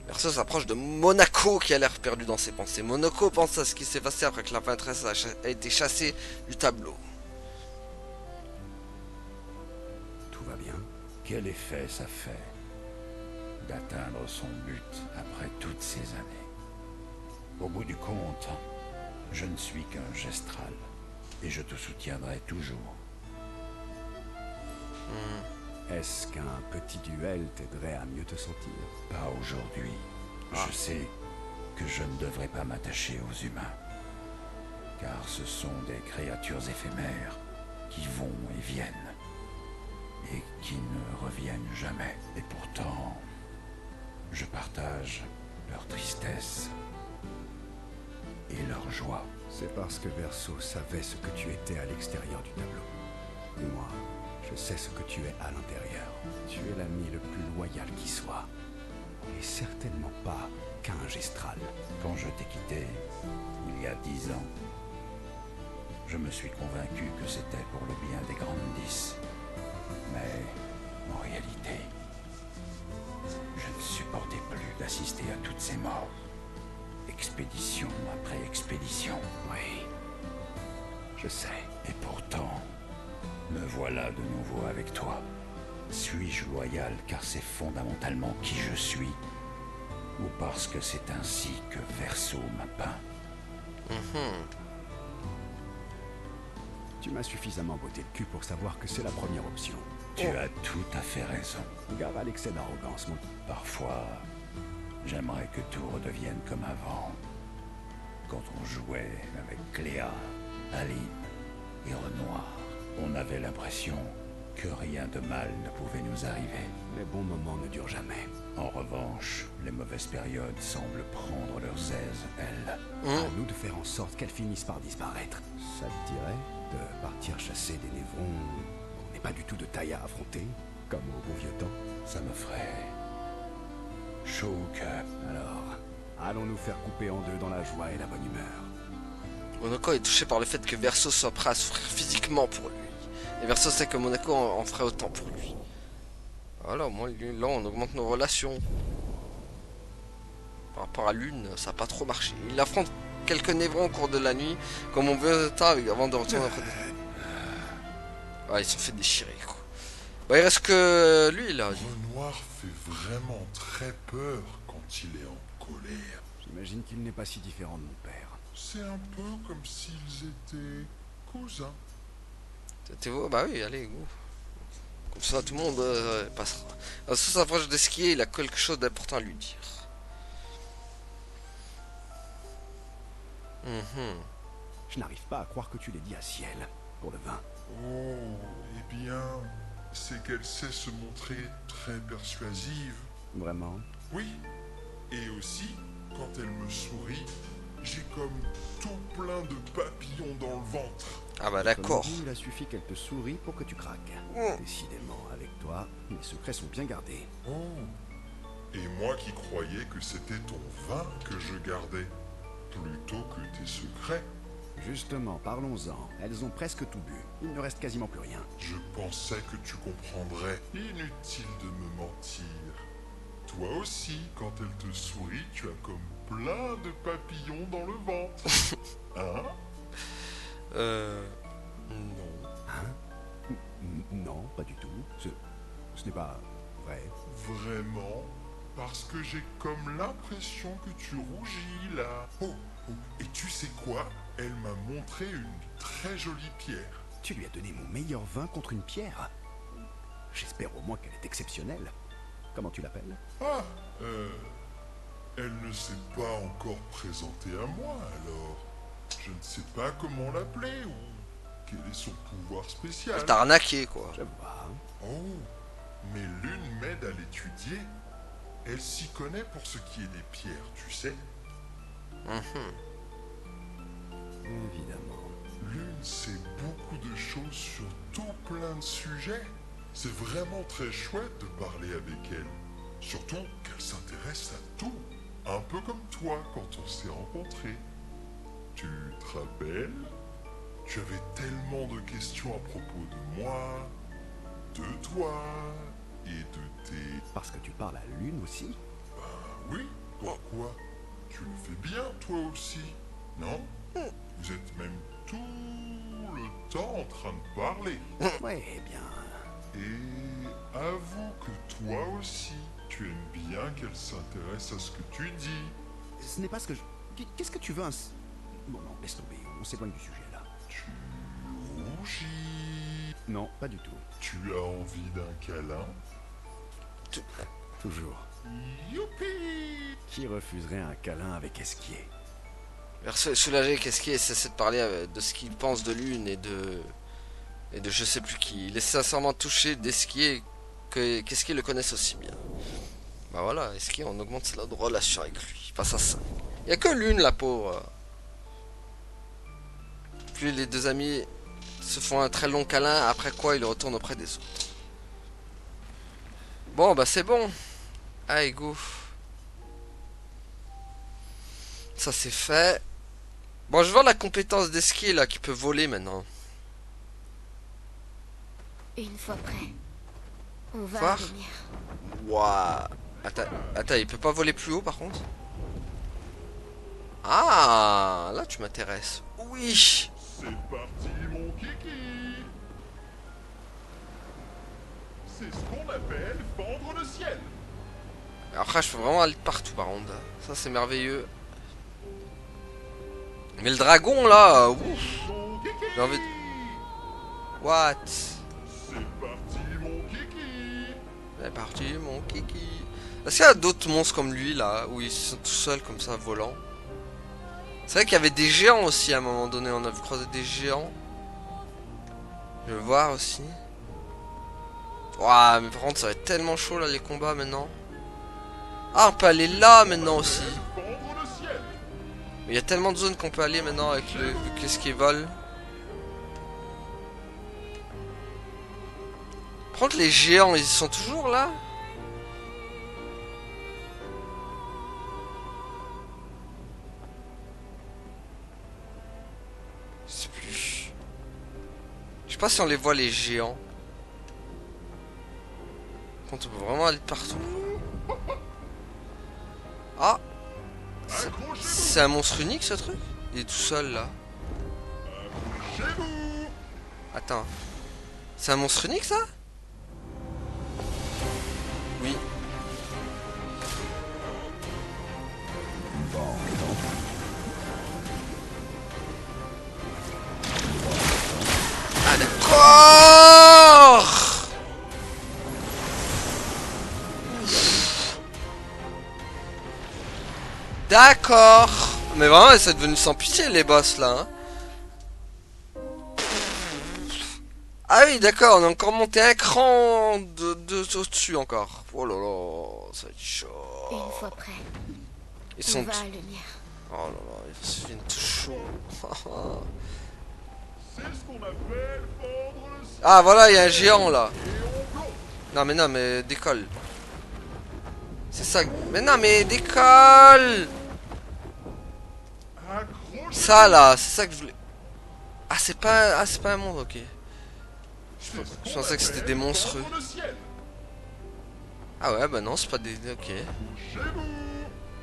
Speaker 1: Verso s'approche de Monaco qui a l'air perdu dans ses pensées. Monaco pense à ce qui s'est passé après que la maîtresse a été chassée du tableau.
Speaker 5: Tout va bien?
Speaker 7: Quel effet ça fait d'atteindre son but après toutes ces années? Au bout du compte, je ne suis qu'un gestral et je te soutiendrai toujours.
Speaker 5: Est-ce qu'un petit duel t'aiderait à mieux te sentir?
Speaker 7: Pas aujourd'hui. Je sais que je ne devrais pas m'attacher aux humains, car ce sont des créatures éphémères qui vont et viennent, et qui ne reviennent jamais. Et pourtant, je partage leur tristesse et leur joie.
Speaker 5: C'est parce que Verso savait ce que tu étais à l'extérieur du tableau. Et moi, je sais ce que tu es à l'intérieur. Tu es l'ami le plus loyal qui soit. Et certainement pas qu'un gestral.
Speaker 7: Quand je t'ai quitté, il y a 10 ans, je me suis convaincu que c'était pour le bien des grandes 10. Mais, en réalité, je ne supportais plus d'assister à toutes ces morts. Expédition après expédition.
Speaker 5: Oui, je sais.
Speaker 7: Et pourtant, me voilà de nouveau avec toi. Suis-je loyal car c'est fondamentalement qui je suis? Ou parce que c'est ainsi que Verso m'a peint?
Speaker 5: Tu m'as suffisamment botté le cul pour savoir que c'est la première option.
Speaker 7: Tu as tout à fait raison.
Speaker 5: Gare à l'excès d'arrogance, mon...
Speaker 7: Parfois, j'aimerais que tout redevienne comme avant. Quand on jouait avec Cléa, Aline et Renoir, on avait l'impression que rien de mal ne pouvait nous arriver.
Speaker 5: Les bons moments ne durent jamais.
Speaker 7: En revanche, les mauvaises périodes semblent prendre leurs aises, elles.
Speaker 5: À nous de faire en sorte qu'elles finissent par disparaître. Ça te dirait de partir chasser des névrons qu'on n'est pas du tout de taille à affronter, comme au bon vieux temps?
Speaker 7: Ça me ferait chaud au cœur.
Speaker 5: Alors, allons nous faire couper en deux dans la joie et la bonne humeur.
Speaker 1: Monaco est touché par le fait que Verso soit prêt à souffrir physiquement pour lui. Et Verso sait que Monaco en ferait autant pour lui. Voilà, au moins là on augmente nos relations. Par rapport à Lune, ça n'a pas trop marché. Il affronte quelques névrons au cours de la nuit, comme on veut avant de retourner après. Ouais, ils se sont fait déchirer quoi. Bah, il reste que lui là.
Speaker 8: Renoir fait vraiment très peur quand il est en colère.
Speaker 5: J'imagine qu'il n'est pas si différent de mon père.
Speaker 8: C'est un peu comme s'ils étaient cousins.
Speaker 1: T'es vous? Bah oui, allez, go. Comme ça, tout le monde passera. Alors, ça s'approche de skier, il a quelque chose d'important à lui dire.
Speaker 5: Je n'arrive pas à croire que tu l'aies dit à Ciel, pour le vin.
Speaker 8: Oh, eh bien, c'est qu'elle sait se montrer très persuasive.
Speaker 5: Vraiment?
Speaker 8: Oui, et aussi, quand elle me sourit, j'ai comme tout plein de papillons dans le ventre.
Speaker 1: Ah bah d'accord.
Speaker 5: Comme dit, il a suffi qu'elle te sourie pour que tu craques. Décidément, avec toi, mes secrets sont bien gardés.
Speaker 8: Oh, et moi qui croyais que c'était ton vin que je gardais, plutôt que tes secrets.
Speaker 5: Justement, parlons-en. Elles ont presque tout bu. Il ne reste quasiment plus rien.
Speaker 8: Je pensais que tu comprendrais. Inutile de me mentir. Toi aussi, quand elle te sourit, tu as comme plein de papillons dans le ventre. Hein?
Speaker 1: Non.
Speaker 5: Hein? Non, pas du tout. Ce n'est pas vrai.
Speaker 8: Vraiment? Parce que j'ai comme l'impression que tu rougis là. Oh, oh, et tu sais quoi? Elle m'a montré une très jolie pierre.
Speaker 5: Tu lui as donné mon meilleur vin contre une pierre? J'espère au moins qu'elle est exceptionnelle. Comment tu l'appelles?
Speaker 8: Ah, elle ne s'est pas encore présentée à moi, alors je ne sais pas comment l'appeler ou quel révéler son pouvoir spécial.
Speaker 1: Elle t'a arnaqué, quoi.
Speaker 5: Je vois.
Speaker 8: Oh, mais Lune m'aide à l'étudier. Elle s'y connaît pour ce qui est des pierres, tu sais.
Speaker 5: Évidemment.
Speaker 8: Lune sait beaucoup de choses sur tout plein de sujets. C'est vraiment très chouette de parler avec elle. Surtout qu'elle s'intéresse à tout. Un peu comme toi quand on s'est rencontrés. Tu te rappelles? Tu avais tellement de questions à propos de moi, de toi et de tes...
Speaker 5: Parce que tu parles à Lune aussi?
Speaker 8: Oui, pourquoi? Tu le fais bien toi aussi, non? Vous êtes même tout le temps en train de parler.
Speaker 5: Ouais, eh bien...
Speaker 8: Et avoue que toi aussi, tu aimes bien qu'elle s'intéresse à ce que tu dis.
Speaker 5: Ce n'est pas ce que je... Qu'est-ce que tu veux Bon, non, laisse tomber, on s'éloigne du sujet, là.
Speaker 8: Tu rougis.
Speaker 5: Non, pas du tout.
Speaker 8: Tu as envie d'un câlin?
Speaker 5: Toujours.
Speaker 8: Youpi!
Speaker 5: Qui refuserait un câlin avec Esquier?
Speaker 1: Perso est soulagé qu'Esquier essaie de parler de ce qu'il pense de Lune et de je sais plus qui. Il est sincèrement touché d'Esquier qu'Esquier le connaisse aussi bien. Bah voilà, Esquier on augmente la relation avec lui. Il passe à ça. Il y a que Lune la pauvre. Puis les deux amis se font un très long câlin, après quoi ils retournent auprès des autres. Bon bah c'est bon. Allez go. Ça c'est fait. Bon je vois la compétence d'Esquier là qui peut voler maintenant.
Speaker 9: Une fois prêt, on va
Speaker 1: Voir.
Speaker 9: à la lumière.
Speaker 1: Waouh. Attends, il peut pas voler plus haut par contre? Ah, là tu m'intéresses. Oui.
Speaker 8: C'est parti mon kiki! C'est ce qu'on appelle fendre le ciel.
Speaker 1: Après je peux vraiment aller partout par contre. Ça c'est merveilleux. Mais le dragon là, ouf.
Speaker 8: Mon kiki!
Speaker 1: J'ai envie de... What?
Speaker 8: C'est parti mon kiki!
Speaker 1: C'est parti mon kiki. Est-ce qu'il y a d'autres monstres comme lui là, où ils sont tout seuls comme ça volant? C'est vrai qu'il y avait des géants aussi à un moment donné, on a vu croiser des géants. Je vais voir aussi. Ouah, mais par contre ça va être tellement chaud là les combats maintenant. Ah, on peut aller là maintenant aussi.
Speaker 8: Fendre le ciel!
Speaker 1: Mais il y a tellement de zones qu'on peut aller maintenant avec le qu'est-ce qui vole. Par contre les géants, ils sont toujours là? Je sais plus. Je sais pas si on les voit les géants. Par contre on peut vraiment aller de partout. Ah! C'est un monstre unique ce truc? Il est tout seul là. Attends. C'est un monstre unique ça? Oui. Ah d'accord. D'accord. Mais vraiment c'est devenu sans pitié les boss là hein. Ah oui d'accord, on a encore monté un cran de au-dessus encore. Oh là là, ça va être chaud.
Speaker 9: Une fois prêt,
Speaker 1: Ils
Speaker 9: on
Speaker 1: sont...
Speaker 9: va à la lumière.
Speaker 1: Oh là là, ils deviennent tout chauds.
Speaker 8: C'est ce qu'on appelle fendre le ciel!
Speaker 1: Ah voilà, il y a un géant là. Non mais décolle. C'est ça. Mais non mais décolle. Ça là, c'est ça que je voulais. Ah c'est pas un monde, ok. Je pensais que c'était des monstrueux. Ah ouais bah non c'est pas des. Ok.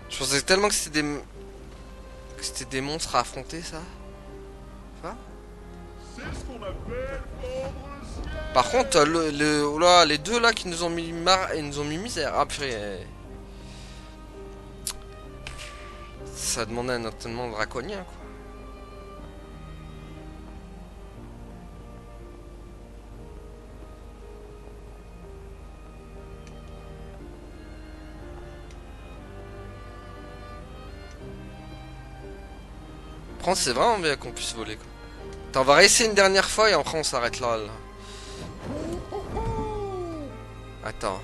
Speaker 1: Je pensais tellement que c'était des. Que c'était des monstres à affronter ça. Quoi? Par contre oh là, les deux là qui nous ont mis ils nous ont mis misère. Ah purée. Ça demandait un entraînement draconien quoi. Par contre c'est vraiment bien qu'on puisse voler quoi. Attends, on va réessayer une dernière fois et après on s'arrête là. Attends.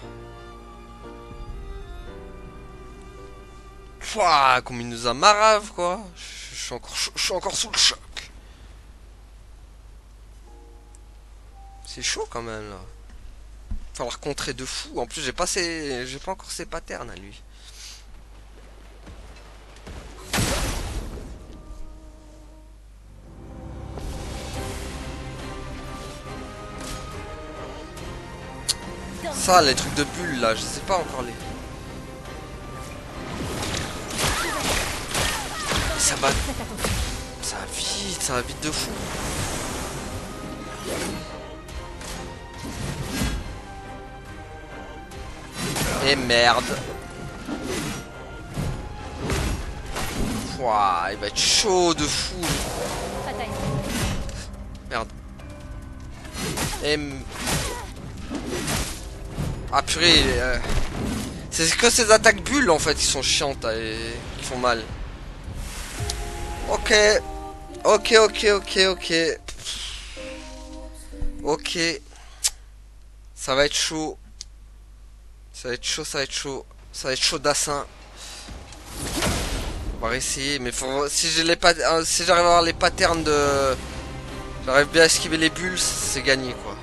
Speaker 1: Pouah, comme il nous a marave quoi. Je suis encore sous le choc. C'est chaud quand même là. Falloir contrer de fou. En plus j'ai pas encore ses patterns à lui. Ça, les trucs de bulles là, je sais pas encore les. Ça va vite de fou. Et merde. Ouah, il va être chaud de fou. Merde. Ah purée. C'est que ces attaques bulles en fait qui sont chiantes et qui font mal. Ok. Ok. Ça va être chaud. Ça va être chaud d'assin. On va essayer, mais si j'arrive à avoir les patterns de... J'arrive bien à esquiver les bulles, c'est gagné quoi.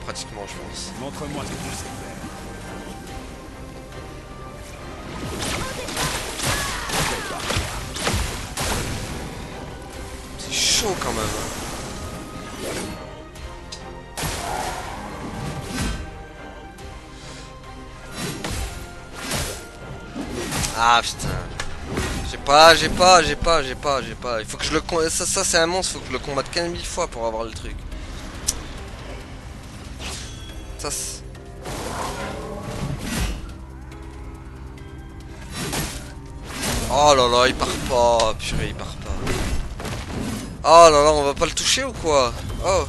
Speaker 1: Pratiquement je pense.
Speaker 5: Montre-moi ce que tu sais faire.
Speaker 1: C'est chaud quand même. Ah putain. J'ai pas. Il faut que je le combatte. Ça c'est un monstre, faut que je le combatte 15 000 fois pour avoir le truc. Ça c'est... Oh là là, il part pas. Purée, il part pas. Oh là là, on va pas le toucher ou quoi? Oh.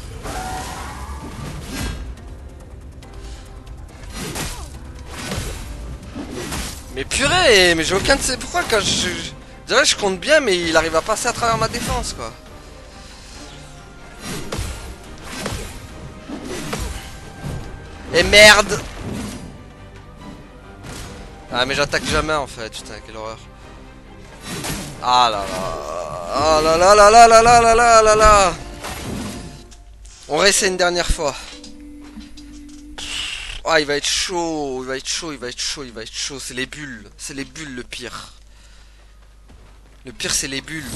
Speaker 1: Mais purée, mais j'ai aucun de ces... Pourquoi quand je dirais je compte bien mais il arrive à passer à travers ma défense quoi. Et merde. Ah mais j'attaque jamais en fait, putain quelle horreur. Ah là là. Ah là là là là là là là là là là. On réessaie une dernière fois. Ah il va être chaud, c'est les bulles le pire. Le pire c'est les bulles.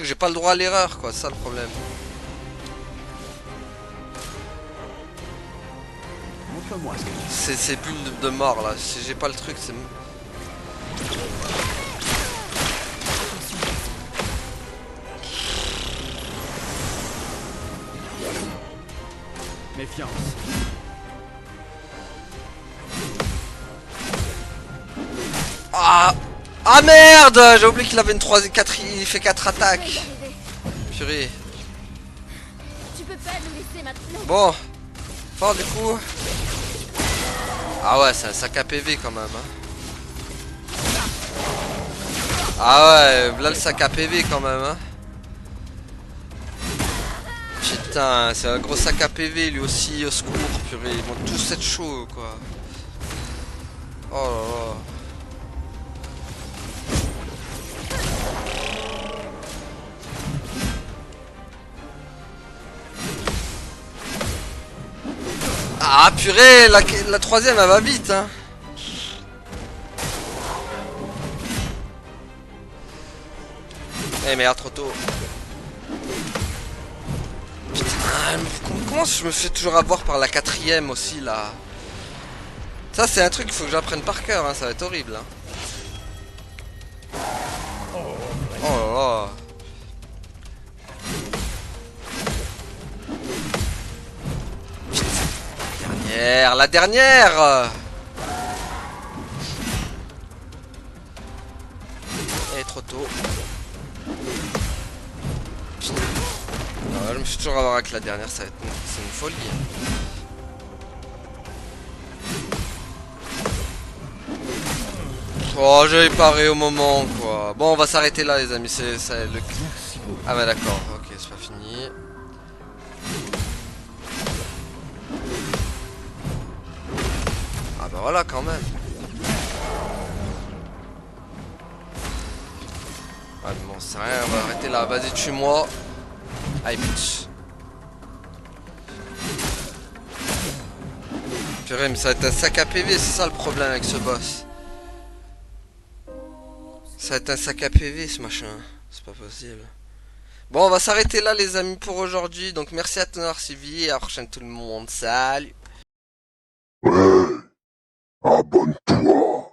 Speaker 1: J'ai pas le droit à l'erreur quoi, c'est ça le problème.
Speaker 5: Montre-moi ce que tu
Speaker 1: C'est ces bulles de mort là, si j'ai pas le truc c'est...
Speaker 5: Méfiance.
Speaker 1: Ah merde. J'ai oublié qu'il avait une 3 et 4, il fait 4 attaques. Purée.
Speaker 9: Tu peux pas nous laisser maintenant.
Speaker 1: Bon. Fort du coup. Ah ouais, c'est un sac à PV quand même. Hein. Ah ouais, là le sac à PV quand même. Hein. Putain, c'est un gros sac à PV lui aussi, au secours, purée. Ils vont tous être chauds quoi. Oh là là. Ah purée, la troisième elle va vite hein. Eh merde, trop tôt. Putain, comment je me fais toujours avoir par la quatrième aussi là. Ça c'est un truc qu'il faut que j'apprenne par cœur hein, ça va être horrible hein. Oh là là. La dernière. Et trop tôt. Putain. Ah, je me suis toujours avoir avec la dernière, ça va être c'est une folie. Oh, j'avais paré au moment quoi. Bon, on va s'arrêter là les amis, c'est le...
Speaker 6: Merci beaucoup.
Speaker 1: Ah bah d'accord, ok, c'est pas fini. Ah bah voilà quand même. Ah mais bon, c'est rien, on va arrêter là. Vas-y, tue-moi. Aïe, bitch. Purée, mais ça va être un sac à PV, c'est ça le problème avec ce boss. Ça va être un sac à PV ce machin. C'est pas possible. Bon, on va s'arrêter là les amis pour aujourd'hui. Donc merci à tous d'avoir suivi et à la prochaine tout le monde. Salut.
Speaker 8: Ouais, abonne-toi.